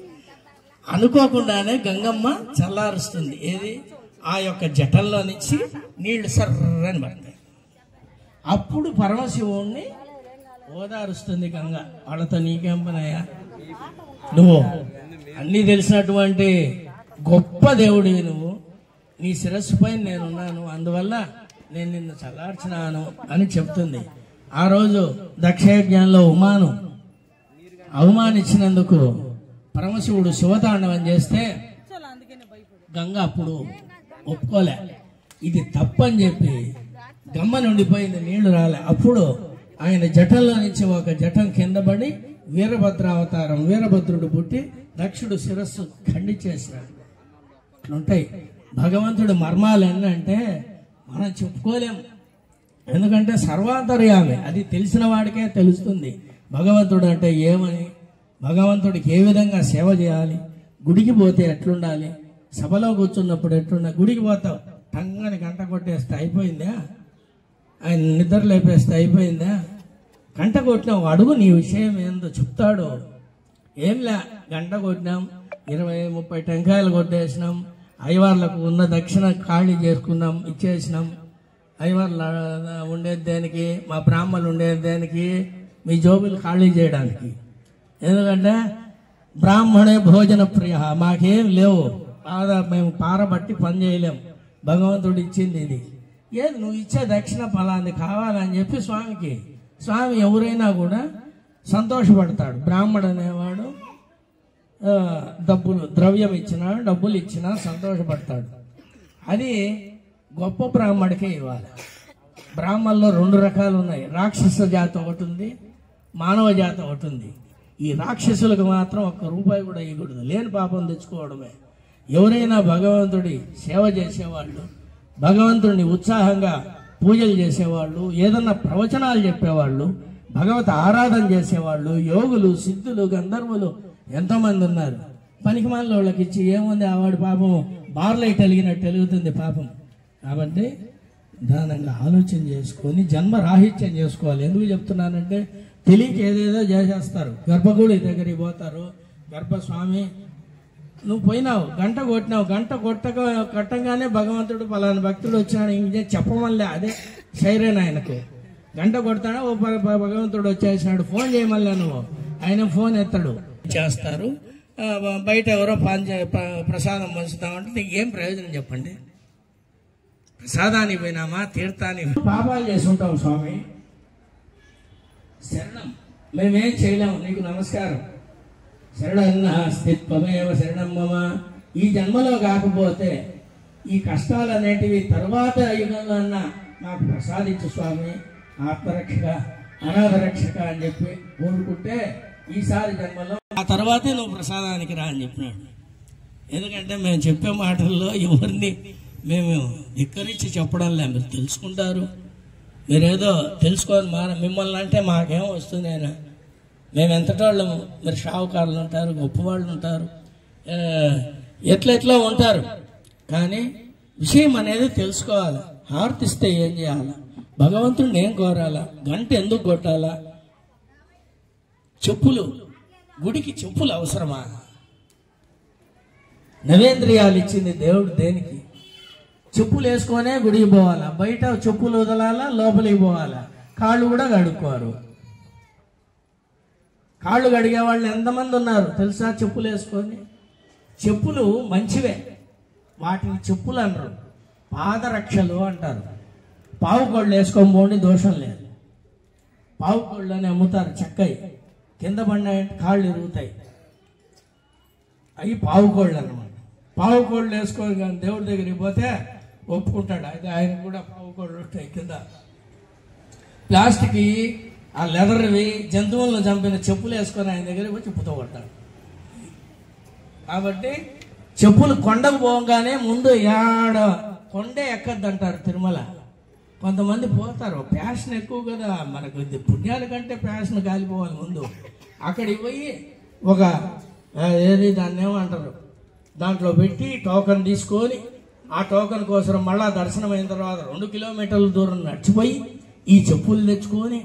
A: అనుకోకుండానే గంగమ్మ చల్లారుస్తుంది. ఏది? ఆ యొక్క జటల్లో నుంచి నీళ్లు సర్రని పడతాయి. అప్పుడు పరమశివుణ్ణి ఓదారుస్తుంది గంగ. వాళ్ళతో నీకేం పనయ్యా, నువ్వు అన్నీ తెలిసినటువంటి గొప్ప దేవుడివి, నువ్వు నీ శిరస్సు పైన నేనున్నాను, అందువల్ల నేను నిన్ను చల్లార్చినాను అని చెప్తుంది. ఆ రోజు దక్షయజ్ఞంలో ఉమాను అవమానించినందుకు పరమశివుడు శివతాండవం చేస్తే గంగ అప్పుడు ఒప్పుకోలే, ఇది తప్పని చెప్పి గమ్మ నుండిపోయింది, నీళ్లు రాలే. అప్పుడు ఆయన జటంలో నుంచి ఒక జటం కింద పడి వీరభద్రావతారం, వీరభద్రుడు పుట్టి దక్షుడు శిరస్సు ఖండించేశాడు. అట్లుంటాయి భగవంతుడు మర్మాలు ఎన్నంటే మనం చెప్పుకోలేం. ఎందుకంటే సర్వాంతర్యామి, అది తెలిసిన వాడికే తెలుస్తుంది భగవంతుడు అంటే ఏమని, భగవంతుడికి ఏ విధంగా సేవ చేయాలి, గుడికి పోతే ఎట్లుండాలి, సభలో కూర్చున్నప్పుడు ఎట్లుండా. గుడికి పోతావు, టంగని గంట కొట్టేస్తే అయిపోయిందా, ఆయన నిద్ర లేపేస్తే అయిపోయిందా, గంట కొట్టినావు, అడుగు నీ విషయం ఏందో చెప్తాడు. ఏంలే, గంట కొట్టినాం, 20-30 టెంకాయలు కొట్టేసినాం, అయ్యవార్లకు ఉన్న దక్షిణ ఖాళీ చేసుకున్నాం, ఇచ్చేసినాం. అయ్యవార్లు ఉండేది దేనికి, మా బ్రాహ్మణులు ఉండేది దేనికి, మీ జోబులు ఖాళీ చేయడానికి. ఎందుకంటే బ్రాహ్మణే భోజన ప్రియ, మాకేం లేవు, మేము పారబట్టి పని చేయలేం, భగవంతుడు ఇచ్చింది ఇది. ఏది నువ్వు ఇచ్చే దక్షిణ ఫలాన్ని కావాలని చెప్పి స్వామి ఎవరైనా కూడా సంతోషపడతాడు. బ్రాహ్మడు అనేవాడు ద్రవ్యం ఇచ్చినా డబ్బులు ఇచ్చినా సంతోషపడతాడు. అది గొప్ప బ్రాహ్మడికే ఇవ్వాలి. బ్రాహ్మణుల్లో 2 రకాలు ఉన్నాయి, రాక్షస జాతి ఒకటి ఉంది, మానవ జాతి ఒకటి ఉంది. ఈ రాక్షసులకు మాత్రం ₹1 కూడా ఇవ్వకూడదు, లేని పాపం తెచ్చుకోవడమే. ఎవరైనా భగవంతుడి సేవ చేసేవాళ్ళు, భగవంతుడిని ఉత్సాహంగా పూజలు చేసేవాళ్ళు, ఏదన్నా ప్రవచనాలు చెప్పేవాళ్ళు, భగవత్ ఆరాధన చేసేవాళ్ళు, యోగులు, సిద్ధులు, గంధర్వులు ఎంతోమంది ఉన్నారు. పనికి మాలిన వాళ్ళకి ఇచ్చి ఏముంది, ఆవాడి పాపం బార్లైట్ వెలిగినట్టు వెలుగుతుంది పాపం. కాబట్టి దానంగా ఆలోచన చేసుకొని జన్మ రాహిత్యం చేసుకోవాలి. ఎందుకు చెప్తున్నానంటే తెలియక ఏదేదో చేసేస్తారు. గర్భగుడి దగ్గరికి పోతారు, గర్భస్వామి నువ్వు పోయినావు, గంట కొట్టినావు, గంట కొట్టగానే భగవంతుడు పలానా భక్తుడు వచ్చినాడు ఇంకే చెప్పమల్లే, అదే సైరేన్ ఆయనకు. గంట కొడతాడా, ఓ భగవంతుడు వచ్చేసినాడు, ఫోన్ చేయమల్లా నువ్వు, ఆయన ఫోన్ ఎత్తాడు. చేస్తారు, బయట ఎవరో ప్రసాదం పంచుతామంటే నీకు ఏం ప్రయోజనం చెప్పండి. ప్రసాదానికి పోయినామా, తీర్థానికి పాపాలు చేసి ఉంటాం. స్వామి శరణం, మేమేం చేయలేము, నీకు నమస్కారం. శరణన్న స్థిత్వమేవ శరణం మమ. ఈ జన్మలో కాకపోతే ఈ కష్టాలు అనేటివి తర్వాత యుగంలో అన్నా మాకు ప్రసాదించు స్వామి, ఆత్మరక్షక అనాథరక్షక అని చెప్పి కోరుకుంటే ఈసారి జన్మలో ఆ తర్వాతే నువ్వు ప్రసాదానికి రా అని చెప్పినాడు. ఎందుకంటే మేము చెప్పే మాటల్లో ఎవరిని మేము ధిక్కరించి చెప్పడంలే, మీరు తెలుసుకుంటారు. మీరేదో తెలుసుకొని మిమ్మల్ని అంటే మాకేం వస్తుంది అయినా, మేము ఎంతటోళ్ళము, మీరు షావుకారులు ఉంటారు, గొప్పవాళ్ళు ఉంటారు, ఎట్లా ఉంటారు. కానీ విషయం అనేది తెలుసుకోవాలి. హారతి ఇస్తే ఏం చేయాలా, భగవంతుడిని ఏం కోరాలా, గంట ఎందుకు కొట్టాలా, చెప్పులు, గుడికి చెప్పులు అవసరమా? నవేంద్రియాలు ఇచ్చింది దేవుడు దేనికి? చెప్పులు వేసుకొనే గుడికి పోవాలా, బయట చెప్పులు వదలాలా, లోపలికి పోవాలా, కాళ్ళు కూడా కడుక్కోరు. కాళ్ళు కడిగే వాళ్ళు ఎంతమంది ఉన్నారు తెలుసా? చెప్పులు వేసుకొని. చెప్పులు మంచివే, వాటిని చెప్పులు అనరు, పాదరక్షలు అంటారు. పావు కోళ్ళు వేసుకొని పోండి, దోషం లేదు. పావు కోళ్ళు అని అమ్ముతారు, చక్కయి, కింద పడినాయంటే కాళ్ళు ఇరుగుతాయి, అవి పావు కోళ్ళు అన్నమాట. పావు కోళ్ళు వేసుకొని కానీ దేవుడి దగ్గరికి పోతే ఒప్పుకుంటాడు. అయితే ఆయన కూడా పావు కోళ్ళు ఉంటాయి కింద. ప్లాస్టిక్ ఆ లెదర్వి జంతువులను చంపిన చెప్పులు వేసుకొని ఆయన దగ్గరికి పోయి చెప్పుతో కొడతాడు. కాబట్టి చెప్పులు కొండకు పోగానే ముందు కొండే ఎక్కద్దంటారు తిరుమల. కొంతమంది పోతారు, ప్యాషన్ ఎక్కువ కదా మనకు, పుణ్యాల కంటే ప్యాషన్ కాలిపోవాలి ముందు. అక్కడికి పోయి ఒక ఏది దాన్ని ఏమంటారు, దాంట్లో పెట్టి టోకన్ తీసుకొని, ఆ టోకన్ కోసం మళ్ళా దర్శనం అయిన తర్వాత 2 కిలోమీటర్ల దూరం నడిచిపోయి ఈ చెప్పులు తెచ్చుకొని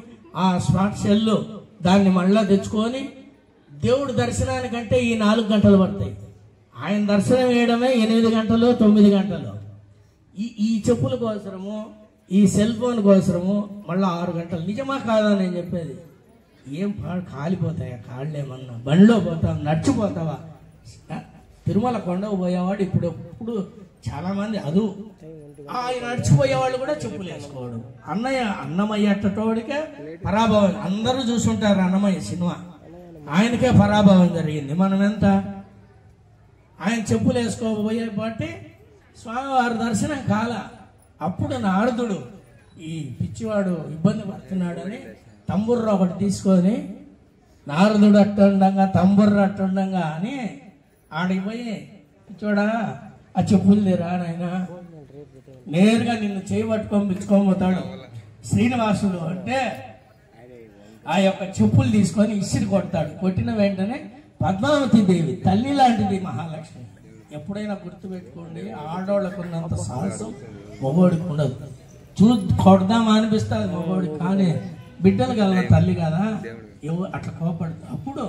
A: ఆ స్మార్ట్ సెల్ దాన్ని మళ్ళా తెచ్చుకొని, దేవుడు దర్శనానికంటే ఈ 4 గంటలు పడతాయి. ఆయన దర్శనం వేయడమే 8 గంటలు 9 గంటలు. ఈ చెప్పుల కోసము, ఈ సెల్ ఫోన్ కోసము మళ్ళీ 6 గంటలు. నిజమా కాదా నేను చెప్పేది? ఏం కాలిపోతాయా కాళ్ళు? ఏమన్నా బండిలో పోతావా, నడిచిపోతావా? తిరుమల కొండకు పోయేవాడు ఇప్పుడు చాలా మంది ఆయన నడిచిపోయేవాళ్ళు కూడా చెప్పులు వేసుకోవడం. అన్నమయ్య అట్టటోడికే పరాభవం. అందరూ చూసుంటారు అన్నమయ్య సినిమా, ఆయనకే పరాభవం జరిగింది. మనం ఎంత? ఆయన చెప్పులు వేసుకోబోయే బట్టి స్వామివారి దర్శనం కాల. అప్పుడు నారదుడు ఈ పిచ్చివాడు ఇబ్బంది పడుతున్నాడని తంబుర్ర ఒకటి తీసుకొని, నారదుడు అట్టుండగా తంబుర్ర అట్టుండగా అని ఆడికి పోయి, పిచ్చోడా ఆ చెప్పులు తీరా నాయన, నేరుగా నిన్ను చేయబట్టుకొని పిచ్చుకోబోతాడు. శ్రీనివాసుడు అంటే ఆ యొక్క చెప్పులు తీసుకొని ఇసిరి కొడతాడు. కొట్టిన వెంటనే పద్మావతి దేవి తల్లి లాంటిది మహాలక్ష్మి. ఎప్పుడైనా గుర్తుపెట్టుకోండి, ఆడోళ్ళకు ఉన్నంత సాహసం మగోడికి ఉండదు. కొడదామా అనిపిస్తుంది మగోడికి, కానీ బిడ్డలు కల తల్లి కదా, అట్లా కోపడుతుంది. అప్పుడు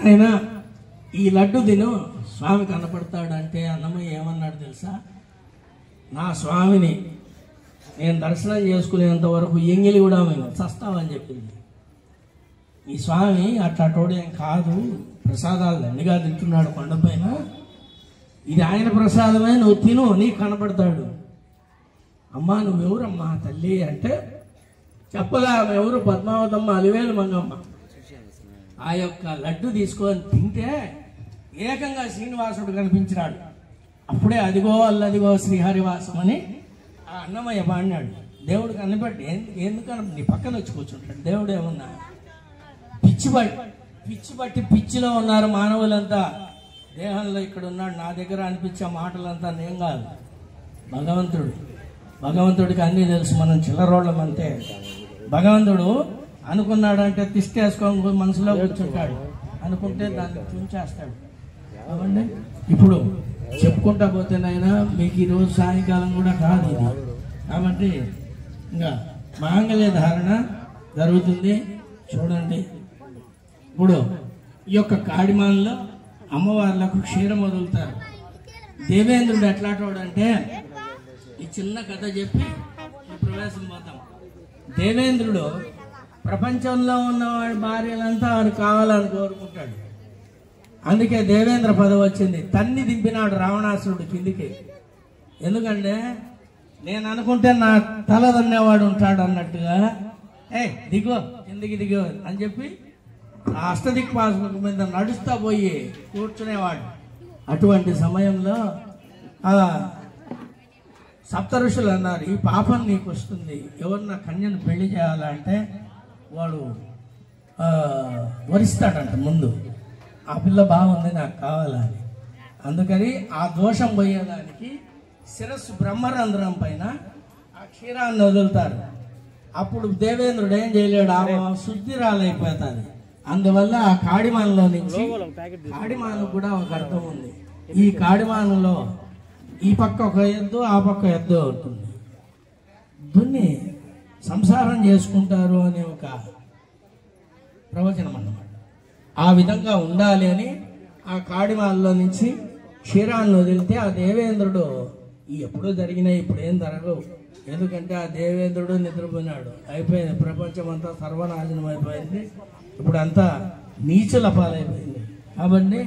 A: ఆయన ఈ లడ్డు తిను, స్వామి కనపడతాడంటే అన్నమయ్య ఏమన్నాడు తెలుసా? నా స్వామిని నేను దర్శనం చేసుకునేంత వరకు ఎంగిలి కూడా మేము చస్తామని చెప్పింది. ఈ స్వామి అట్లాటోడు ఏం కాదు, ప్రసాదాలు దండిగా తింటున్నాడు కొండపైన, ఇది ఆయన ప్రసాదమే, నువ్వు తిను, నీకు కనపడతాడు. అమ్మా నువ్వెవరమ్మా తల్లి అంటే చెప్పగా ఎవరు? పద్మావతమ్మ అలివేలు మంగమ్మ. ఆ యొక్క లడ్డు తీసుకొని తింటే ఏకంగా శ్రీనివాసుడు కనిపించినాడు. అప్పుడే అదిగో అల్లదిగో శ్రీహరివాసం అని ఆ అన్నమయ్య పాడినాడు. దేవుడు కనిపెట్టి ఎందుకని నీ పక్కన వచ్చి కూర్చుంటాడు. దేవుడు ఏమన్నా పిచ్చి బట్టి పిచ్చిలో ఉన్నారు మానవులంతా. దేహంలో ఇక్కడ ఉన్నాడు, నా దగ్గర అనిపించే మాటలంతా నేను కాదు, భగవంతుడికి అన్నీ తెలుసు. మనం చిల్లరోళ్ళం అంతే. భగవంతుడు అనుకున్నాడంటే తిష్టేసుకొని మనసులో కూర్చుంటాడు, అనుకుంటే దాన్ని తుంచేస్తాడు. అవండి ఇప్పుడు చెప్పుకుంటా పోతేనైనా మీకు ఈరోజు సాయంకాలం కూడా కాదు ఇది. కాబట్టి ఇంకా మాంగళ్య ధారణ జరుగుతుంది చూడండి. ఇప్పుడు ఈ యొక్క కాడిమాన్లో అమ్మవార్లకు క్షీరం వదులుతారు. దేవేంద్రుడు ఎట్లాంటోడంటే, ఈ చిన్న కథ చెప్పి ప్రవేశం పోతాం. దేవేంద్రుడు ప్రపంచంలో ఉన్న వాడి భార్యలంతా వాడు కావాలని కోరుకుంటాడు. అందుకే దేవేంద్ర పదవి వచ్చింది. తన్ని దింపినాడు రావణాసురుడు కిందికి. ఎందుకంటే నేను అనుకుంటే నా తల దన్నేవాడు ఉంటాడు అన్నట్టుగా, దిగో కిందికి దిగో అని చెప్పి ఆ అష్టదిక్పాసకుల మీద నడుస్తా పోయి కూర్చునేవాడు. అటువంటి సమయంలో సప్త ఋషులు అన్నారు, ఈ పాపం నీకు వస్తుంది, ఎవరన్నా కన్యను పెళ్లి చేయాలంటే వాడు వరిస్తాడంట ముందు, ఆ పిల్ల బాగుంది నాకు కావాలని. అందుకని ఆ దోషం పోయేదానికి శిరస్సు బ్రహ్మరంధ్రం పైన ఆ క్షీరాన్ని వదులుతారు. అప్పుడు దేవేంద్రుడు ఏం చేయలేడు, ఆ శుద్ధి రాలైపోతుంది. అందువల్ల ఆ కాడిమానులో నుంచి, కాడిమాను కూడా ఒక అర్థం ఉంది. ఈ కాడిమానులో ఈ పక్క ఒక ఎద్దు, ఆ పక్క ఎద్దు ఉంటుంది. దున్ని సంసారం చేసుకుంటారు అనే ఒక ప్రవచనం అన్నమాట. ఆ విధంగా ఉండాలి అని ఆ కాడిమాలలో నుంచి క్షీరాన్ని వదిలితే ఆ దేవేంద్రుడు ఎప్పుడూ జరిగినాయి, ఇప్పుడు ఏం జరగవు. ఎందుకంటే ఆ దేవేంద్రుడు నిద్రపోయినాడు, అయిపోయింది, ప్రపంచం అంతా సర్వనాశనం అయిపోయింది, ఇప్పుడు అంతా నీచుల పాలైపోయింది. కాబట్టి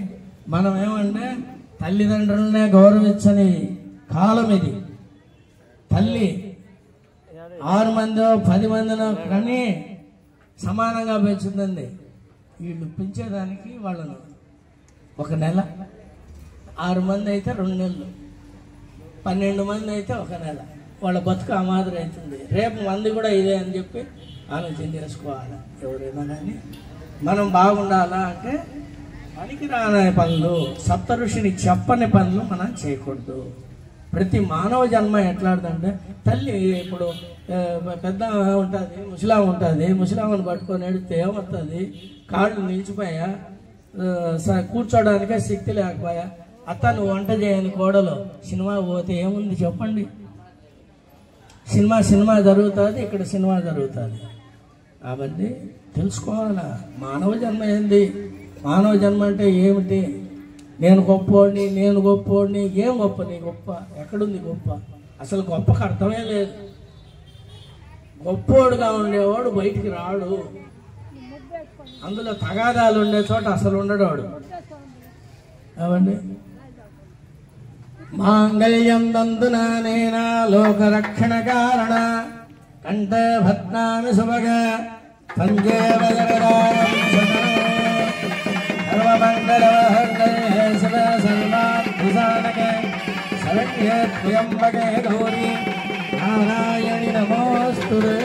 A: మనం ఏమంటే తల్లిదండ్రులనే గౌరవించని కాలం ఇది. తల్లి 6 మందో 10 మందినో కానీ సమానంగా పెంచుతుంది. వీళ్ళు పెంచేదానికి వాళ్ళను 1 నెల, 6 మంది అయితే 2 నెలలు, 12 మంది అయితే 1 నెల, వాళ్ళ బతుకు ఆ మాదిరి అవుతుంది. రేపు మంది కూడా ఇదే అని చెప్పి ఆలోచన చేసుకోవాలి. ఎవరైనా కానీ మనం బాగుండాలా అంటే పనికి రాని పనులు, సప్త ఋషిని చెప్పని పనులు మనం చేయకూడదు. ప్రతి మానవ జన్మ ఎట్లాంటిదంటే తల్లి ఇప్పుడు పెద్ద ఉంటుంది, ముసలాం ఉంటుంది, ముసలామని పట్టుకొని ఎడితే ఏమవుతుంది, కాళ్ళు నిలిచిపోయా, కూర్చోడానికే శక్తి లేకపోయా. అతను వంట చేయని కోడలు సినిమా పోతే ఏముంది చెప్పండి, సినిమా జరుగుతుంది, ఇక్కడ సినిమా జరుగుతుంది. కాబట్టి తెలుసుకోవాలా మానవ జన్మ ఏంది, మానవ జన్మ అంటే ఏమిటి. నేను గొప్పోడిని, ఏం గొప్ప, నీ గొప్ప ఎక్కడుంది గొప్ప? అసలు గొప్పకు అర్థమే లేదు. గొప్పోడుగా ఉండేవాడు బయటికి రాడు, అందులో తగాదాలు ఉండే చోట అసలు ఉండడు. అవండి మాంగళ్యం దంతునా లోకరక్షణ కారణ కంఠ భద్నామి సుభగ పంజే శరణ్యే త్ర్యంబకే గౌరీ నారాయణి నమోస్తుతే.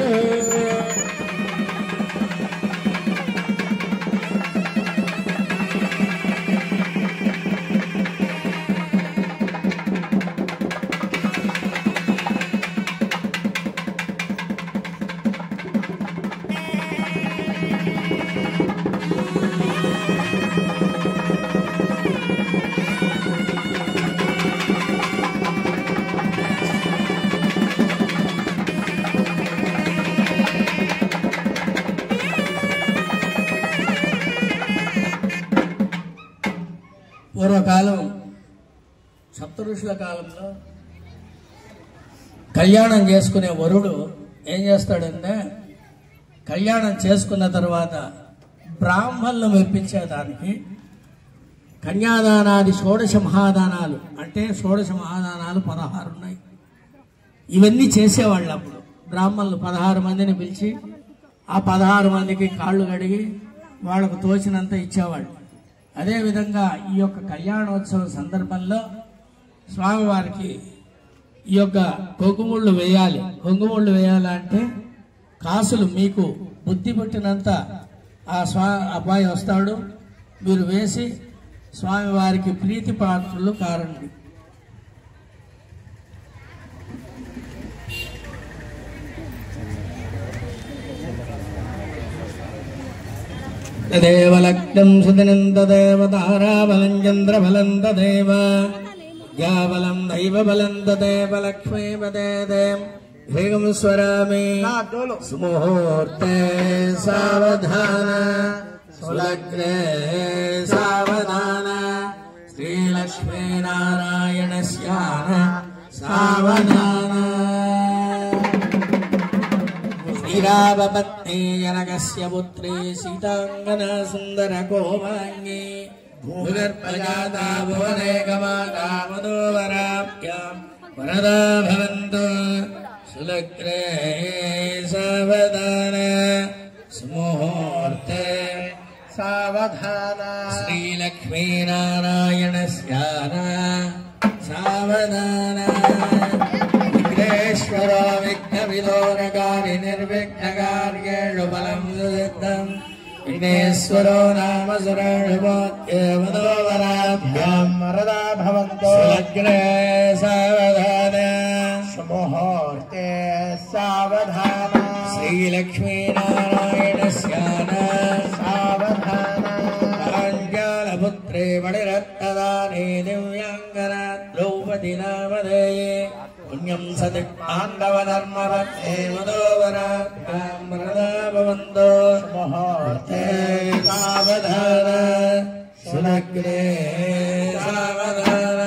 A: పూర్వకాలం సప్తఋషుల కాలంలో కళ్యాణం చేసుకునే వరుడు ఏం చేస్తాడంటే, కళ్యాణం చేసుకున్న తర్వాత బ్రాహ్మణులు మెప్పించేదానికి కన్యాదానాది షోడశ మహాదానాలు, అంటే షోడశ మహాదానాలు 16 ఉన్నాయి. ఇవన్నీ చేసేవాళ్ళు. అప్పుడు బ్రాహ్మణులు 16 మందిని పిలిచి ఆ 16 మందికి కాళ్ళు కడిగి వాళ్ళకు తోచినంత ఇచ్చేవాళ్ళు. అదేవిధంగా ఈ యొక్క కళ్యాణోత్సవం సందర్భంలో స్వామివారికి ఈ యొక్క కొంగుముళ్ళు వేయాలి. కొంగుముళ్ళు వేయాలంటే కాసులు మీకు బుద్ధి పుట్టినంత ఆ అబ్బాయి వస్తాడు, మీరు వేసి స్వామివారికి ప్రీతి పాత్రలు కారండి. తదేవ లగ్నం సుదినం తదేవ తారాబలం చంద్రబలం తదేవ యాబలం దైవబలం తదేవ లక్ష్మీపదేదేం వేగం స్వరామి సుముహూర్తే సావధాన సులగ్నే సావధాన శ్రీలక్ష్మీనారాయణ స్యాన సావధాన శ్రీరామపత్ని జనకస్య పుత్రీ సీతాంగన సుందర కోమాంగి భూగర్భజాతా భువనేకమాతా మధువరాభ్యాం వరదా భవంతు సులగ్నే సావధాన సుముహూర్తే సావధాన శ్రీలక్ష్మీనారాయణ స్యాన సావధాన విఘ్నేశ్వరో విఘ్నవిదోరకారి నిర్విఘ్నకార్యేషు బలం సిద్ధం विघ्नेश्वरो नाम सुराणुभोद्यवदोवराभ्यां
B: वरदा भवन्तो
A: सुलग्ने सावधान
B: सुमुहूर्ते सावधान
A: श्रीलक्ष्मीनारायणस्यान
B: सावधान
A: पाञ्चालपुत्रे मणिरत्नदाने दिव्याङ्गना द्रौपदी नामधेये पुण्यं सति पाण्डवधर्मरत्ने वधूवराभ्यां वरदा भवन्तो
B: मुहूर्ते
A: सावधान सुलग्ने सावधान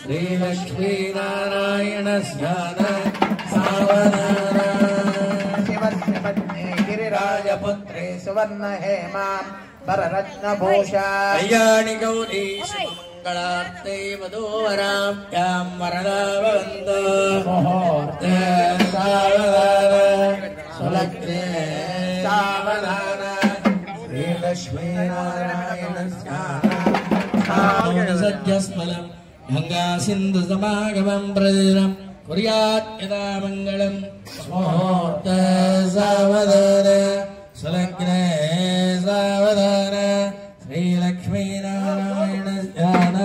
A: श्रीलक्ष्मीनारायणस्यान सावधान
B: शिवस्य पत्नी गिरिराजपुत्रे सुवर्णहेमां वररत्नभूषा
A: कल्याणि गौरी सुमङ्गलार्ते वधूवराभ्यां वरदा भवन्तो
B: मुहूर्ते
A: सावधान सुलग्ने सावधान श्रीलक्ष्मीनारायणस्यान सज्जस्मलं गङ्गा सिन्धु समागमं प्रतिदिनं कुर्यात् यदा मङ्गलं मुहूर्ते सावधान सुलग्ने सावधान श्रीलक्ष्मीनारायणस्यान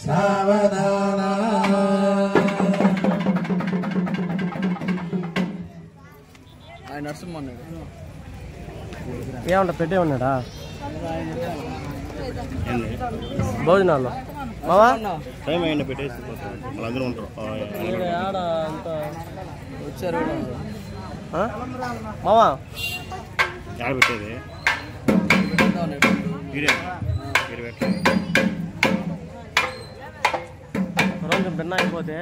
A: सावधान
C: ఏమంట పెట్టే ఉన్నాడా భోజనాలు మావా
D: టైం అయింది పెట్టేసి వాళ్ళందరూ ఉంటారు
C: ఆడ అంత వచ్చారు మావా
D: ఎక్కడ పెట్టేది
C: కొంచెం భిన్న అయిపోతే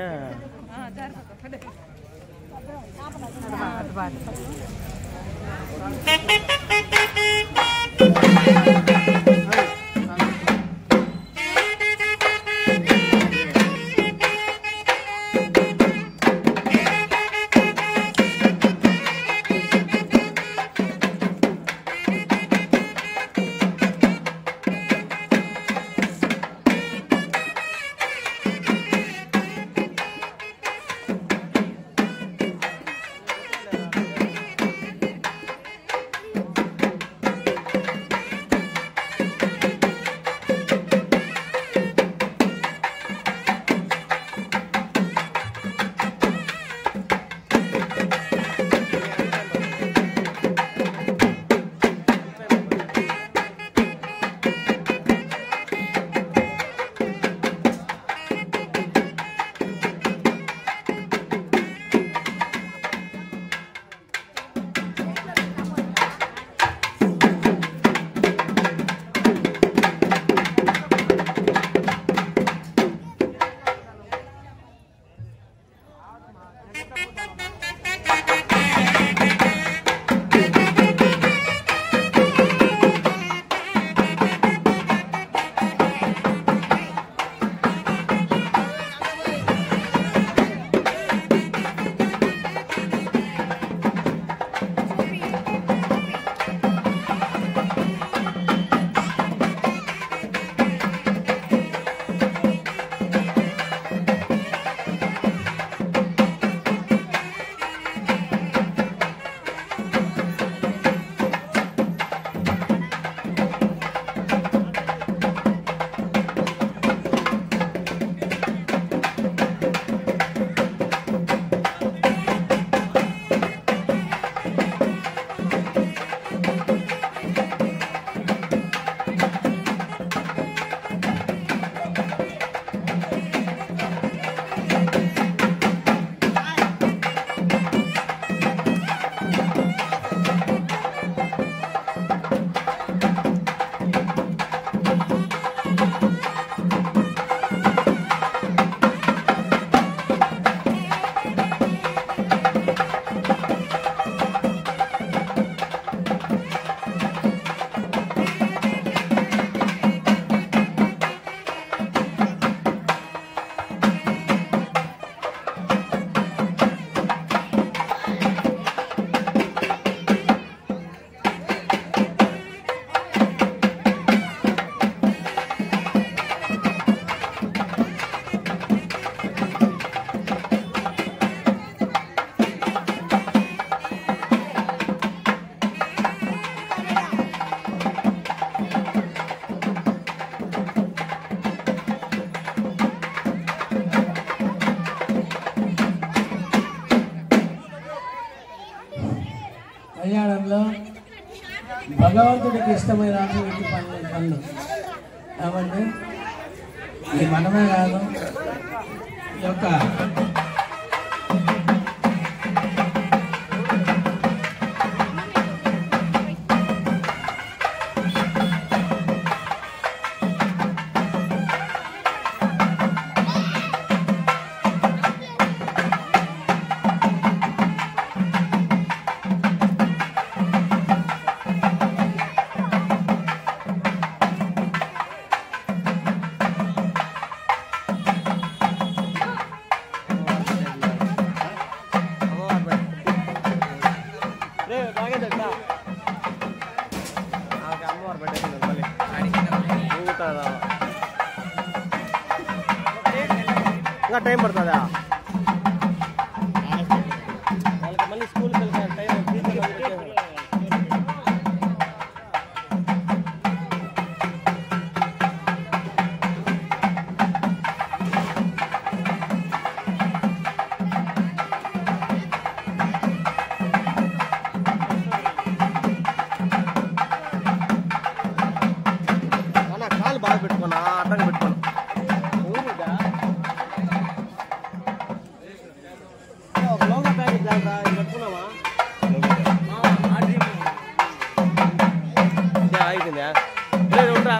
A: భగవంతుడికి ఇష్టమైనటువంటి పనులు కాబట్టి ఈ మనమే కాదు ఈ యొక్క
C: ఇంకా టైం పడుతుందా వాళ్ళకి మళ్ళీ స్కూల్కి వెళ్తాను టైం కాలు బాగా పెట్టుకున్నా అడ్డంగా పెట్టుకున్నా అయిపోయిందా ఉండరా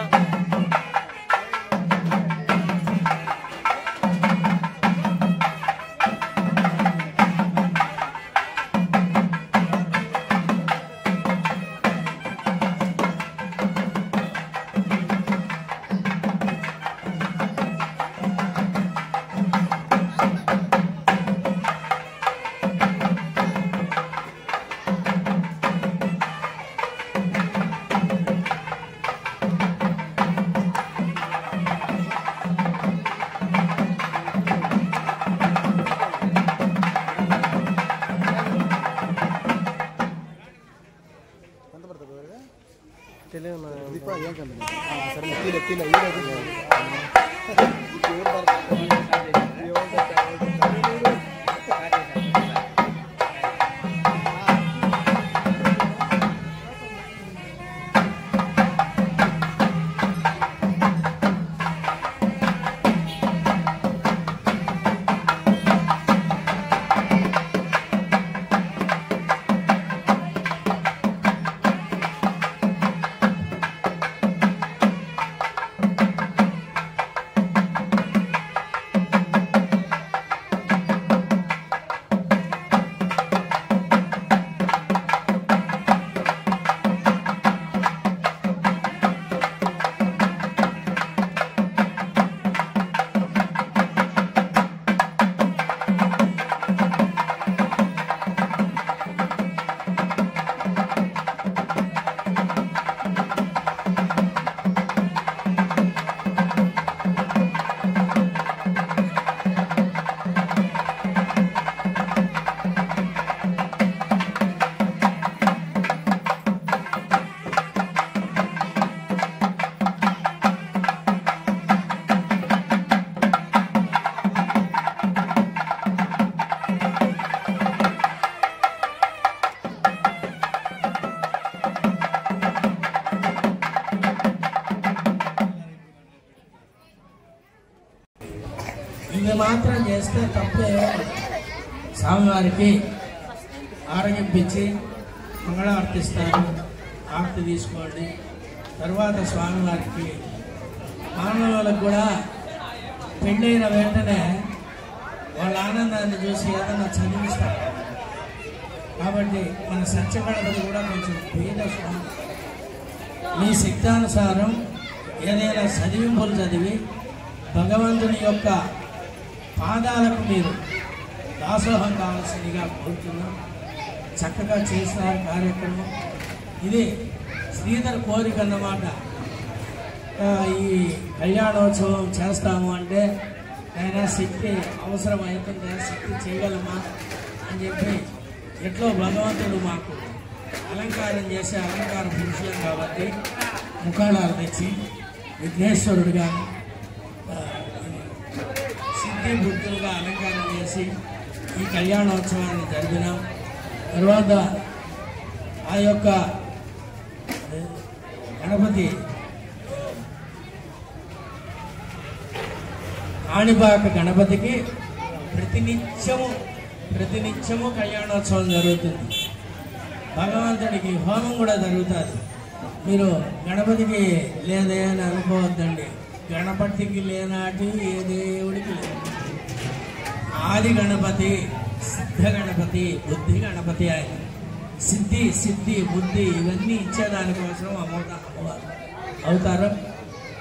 C: ఇవి మాత్రం చేస్తే తప్పే. స్వామివారికి ఆరగింపించి మంగళార్తిస్తారు, ఆర్తి తీసుకోండి. తర్వాత స్వామివారికి మానవులకు కూడా పెళ్ళైన వెంటనే వాళ్ళ ఆనందాన్ని చూసి ఏదన్నా చదివిస్తారు. కాబట్టి మన సత్యగణపతి కూడా కొంచెం పేద స్వామి. మీ శక్తానుసారం ఏదైనా చదివింపులు చదివి భగవంతుని యొక్క పాదాలకు మీరు దాసోహం కావాల్సిందిగా కోరుతున్నాం. చక్కగా చేసిన కార్యక్రమం ఇది. శ్రీధర్ కోరిక అన్నమాట. ఈ కళ్యాణోత్సవం చేస్తాము అంటే ఆయన శక్తి అవసరం అవుతుంది, శక్తి చేయగలమా అని చెప్పి ఎట్లో భగవంతుడు మాకు అలంకారం చేసే అలంకార పురుషులం కాబట్టి ముఖాళాలు తెచ్చి విఘ్నేశ్వరుడుగా సిద్ధి బుద్ధులుగా అలంకారం చేసి ఈ కళ్యాణోత్సవాన్ని జరిపినాం. తర్వాత ఆ యొక్క
A: గణపతి కాణిపాక గణపతికి ప్రతినిత్యము కళ్యాణోత్సవం జరుగుతుంది. భగవంతుడికి హోమం కూడా జరుగుతుంది. మీరు గణపతికి లేదే అని అనుకోవద్దండి. గణపతికి లేనాటి ఏ దేవుడికి లేదు. ఆది గణపతి, సిద్ధ గణపతి, బుద్ధి గణపతి. ఆయన సిద్ధి బుద్ధి ఇవన్నీ ఇచ్చేదానికోసం అమ్మవారు అవుతారు.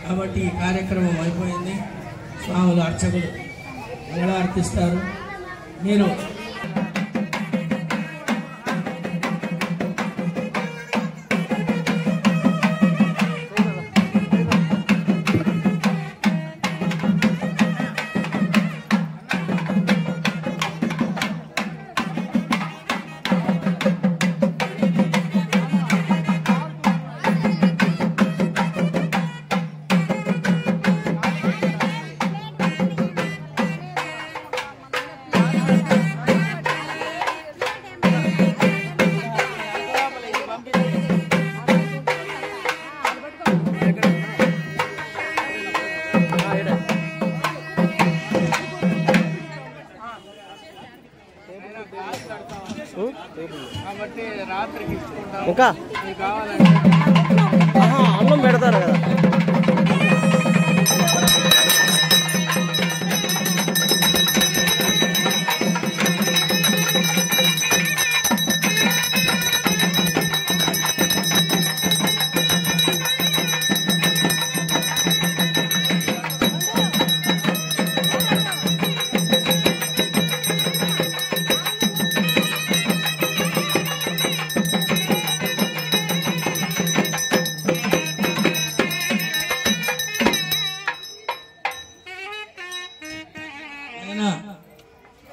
A: కాబట్టి ఈ కార్యక్రమం అయిపోయింది. స్వాములు అర్చకులు మంగళార్తిస్తారు. మీరు
C: ఇంకా అన్నం పెడతారు కదా.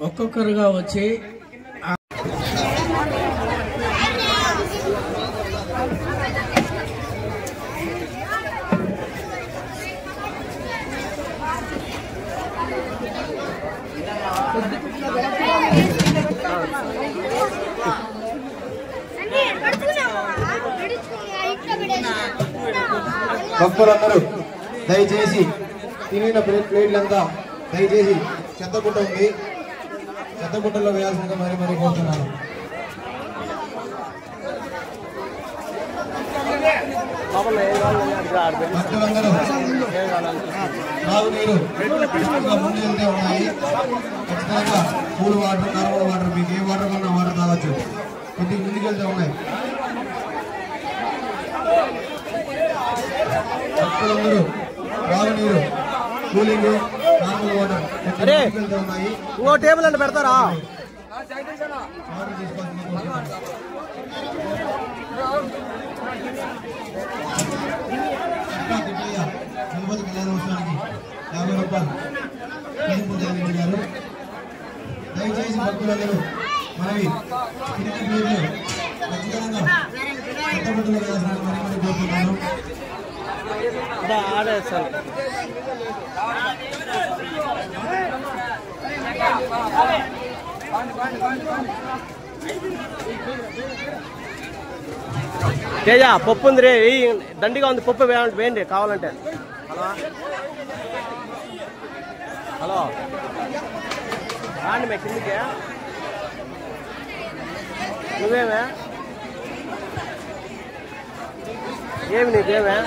C: ఒక్కొక్కరుగా వచ్చి
E: భక్తులందరూ దయచేసి తిరిగిన ప్లేట్లంతా దయచేసి చెత్తగుట్ట ఉంది, చెత్తగుట్టలో వేయాల్సిందిగా మరీ కోరుతున్నాను. భక్తులందరూ తాగునీరు ముందు వెళ్తే ఉన్నాయి. ఖచ్చితంగా కూల్ వాటర్, నార్మల్ వాటర్, మీకు ఏ వాటర్ కన్నా వాటర్ తాగొచ్చు. కొద్దిగా ముందుకెళ్తే ఉన్నాయి. భక్తులందరూ తాగునీరు, కూలింగ్, నార్మల్ వాటర్ ముందుకెళ్తే ఉన్నాయి.
C: ఇంకో టేబుల్ అంటే పెడతారా?
E: తిరుపతి కళ్యాణోత్సవానికి 50 రూపాయలు గారు. దయచేసి భక్తులందరూ మనవి తిరిగి ప్లేట్లు ఖచ్చితంగా చెత్తబుట్టలో వేయాల్సిన మరీ కోరుతున్నాను.
C: ఆడేస్తారు. తేజ పప్పు ఉంది రే, దండిగా ఉంది పప్పు వేయండి కావాలంటే. హలో రాండి మే కిందికి. నువ్వేమే ఏమి నీకేమే?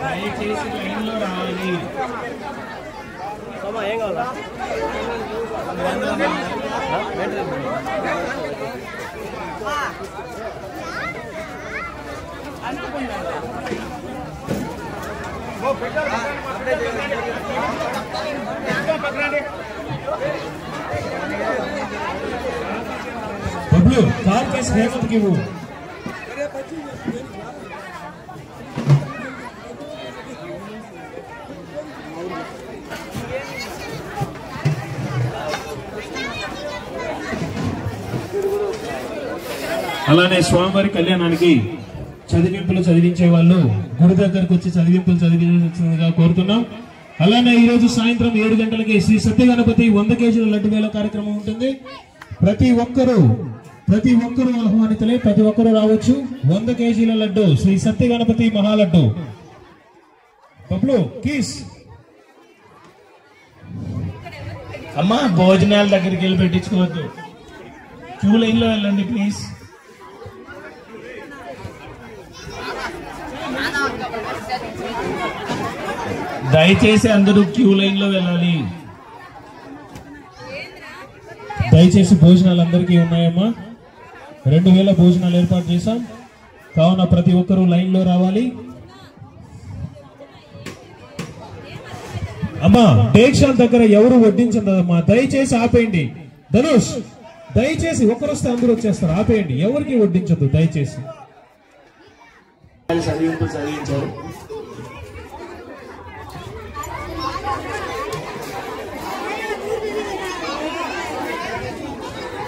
A: దయచేసి లైన్లో రావాలి.
C: ఏం కావాలా?
A: బబ్లు కార్ కేసు రేవంత్కి ఇవ్వు.
F: అలానే స్వామివారి కళ్యాణానికి చదివింపులు చదివించే వాళ్ళు గుడి దగ్గరకు వచ్చి చదివింపులు చదివించాల్సిందిగా కోరుతున్నాం. అలానే ఈ రోజు సాయంత్రం 7 గంటలకి శ్రీ సత్య గణపతి 100 కేజీల లడ్డు వేల కార్యక్రమం ఉంటుంది. ప్రతి ఒక్కరూ ఆహ్వానితులే, ప్రతి ఒక్కరూ రావచ్చు. 100 కేజీల లడ్డు శ్రీ సత్య గణపతి మహాలడ్డు. బబ్లు కీస్ అమ్మా, భోజనాల దగ్గరికి వెళ్ళి పెట్టించుకోవద్దు, క్యూ లైన్ లో వెళ్ళండి ప్లీజ్. దయచేసి అందరూ క్యూ లైన్ లో వెళ్ళాలి. దయచేసి భోజనాలు అందరికీ ఉన్నాయమ్మా. 2000 భోజనాలు ఏర్పాటు చేశాం కావున ప్రతి ఒక్కరూ లైన్ లో రావాలి. అమ్మా, డేక్షాన్ దగ్గర ఎవరు వడ్డించదమ్మా, దయచేసి ఆపేయండి. ధనుష్, దయచేసి ఒక్కరొస్తే అందరూ వచ్చేస్తారు, ఆపేయండి, ఎవరికి వడ్డించద్దు దయచేసి. చదివించారు.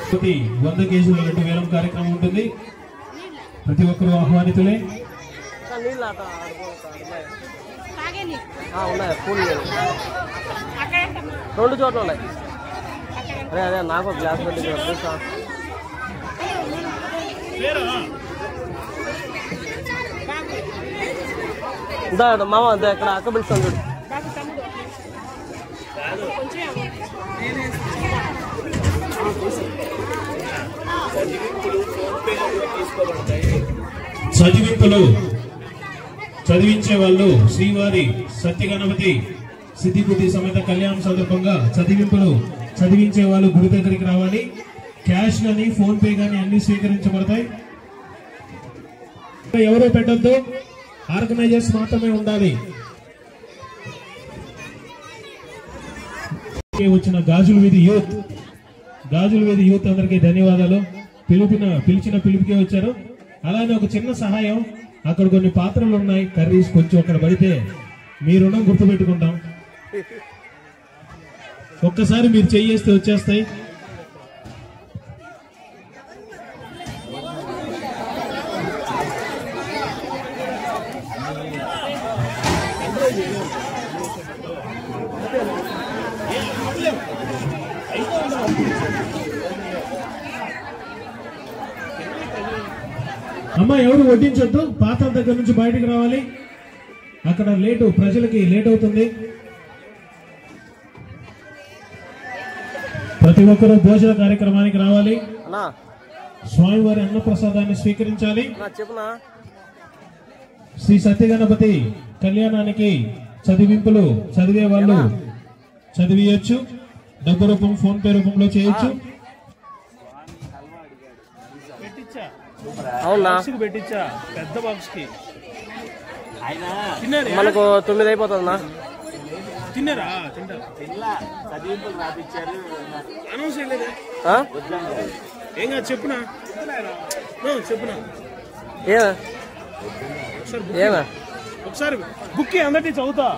F: ప్రతి 100 కేజీల లడ్డు వేలం కార్యక్రమం ఉంటుంది. ప్రతి ఒక్కరూ ఆహ్వానితులే.
C: ఉన్నాయి, పూలు 2 చోట్ల ఉన్నాయి. అదే నాకు గ్లాస్ పెట్టి మామ అదే అక్కడ అక్క పిలుస్తాను చూడు.
F: చదివింపులు చదివించే వాళ్ళు శ్రీవారి సత్య గణపతి సిద్ధిబుద్ధి సమేత కళ్యాణం సందర్భంగా చదివింపులు చదివించే వాళ్ళు గుడి దగ్గరికి రావాలి. క్యాష్ గానీ ఫోన్ పే గానీ అన్ని స్వీకరించబడతాయి. ఎవరో పెట్టద్దు, ఆర్గనైజర్స్ మాత్రమే ఉండాలి. వచ్చిన గాజుల వీధి యూత్ అందరికీ ధన్యవాదాలు. పిలిచిన పిలుపుకే వచ్చారు. అలానే ఒక చిన్న సహాయం, అక్కడ కొన్ని పాత్రలు ఉన్నాయి, కర్రీస్ కొంచెం అక్కడ పడితే మీ రుణం గుర్తుపెట్టుకుంటాం. ఒక్కసారి మీరు చెయ్యేస్తే వచ్చేస్తాయి. అమ్మా, ఎవరు వడ్డించొద్దు, పాత్ర దగ్గర నుంచి బయటకు రావాలి. అక్కడ ప్రజలకి లేట్ అవుతుంది. ప్రతి ఒక్కరూ భోజన కార్యక్రమానికి రావాలి. స్వామివారి అన్నప్రసాదాన్ని స్వీకరించాలి. శ్రీ సత్య గణపతి కళ్యాణానికి చదివింపులు చదివే వాళ్ళు చదివియచ్చు. డబ్బు రూపం, ఫోన్ పే రూపంలో చేయొచ్చు.
C: అవునా,
F: పెద్ద బాక్స్ కి
C: మనకు 9 అయిపోతుందా?
F: తిన్నారా? ఏం కాదు, చెప్పునా
C: ఏమా
F: ఒకసారి బుక్ అందరికీ చదువుతా.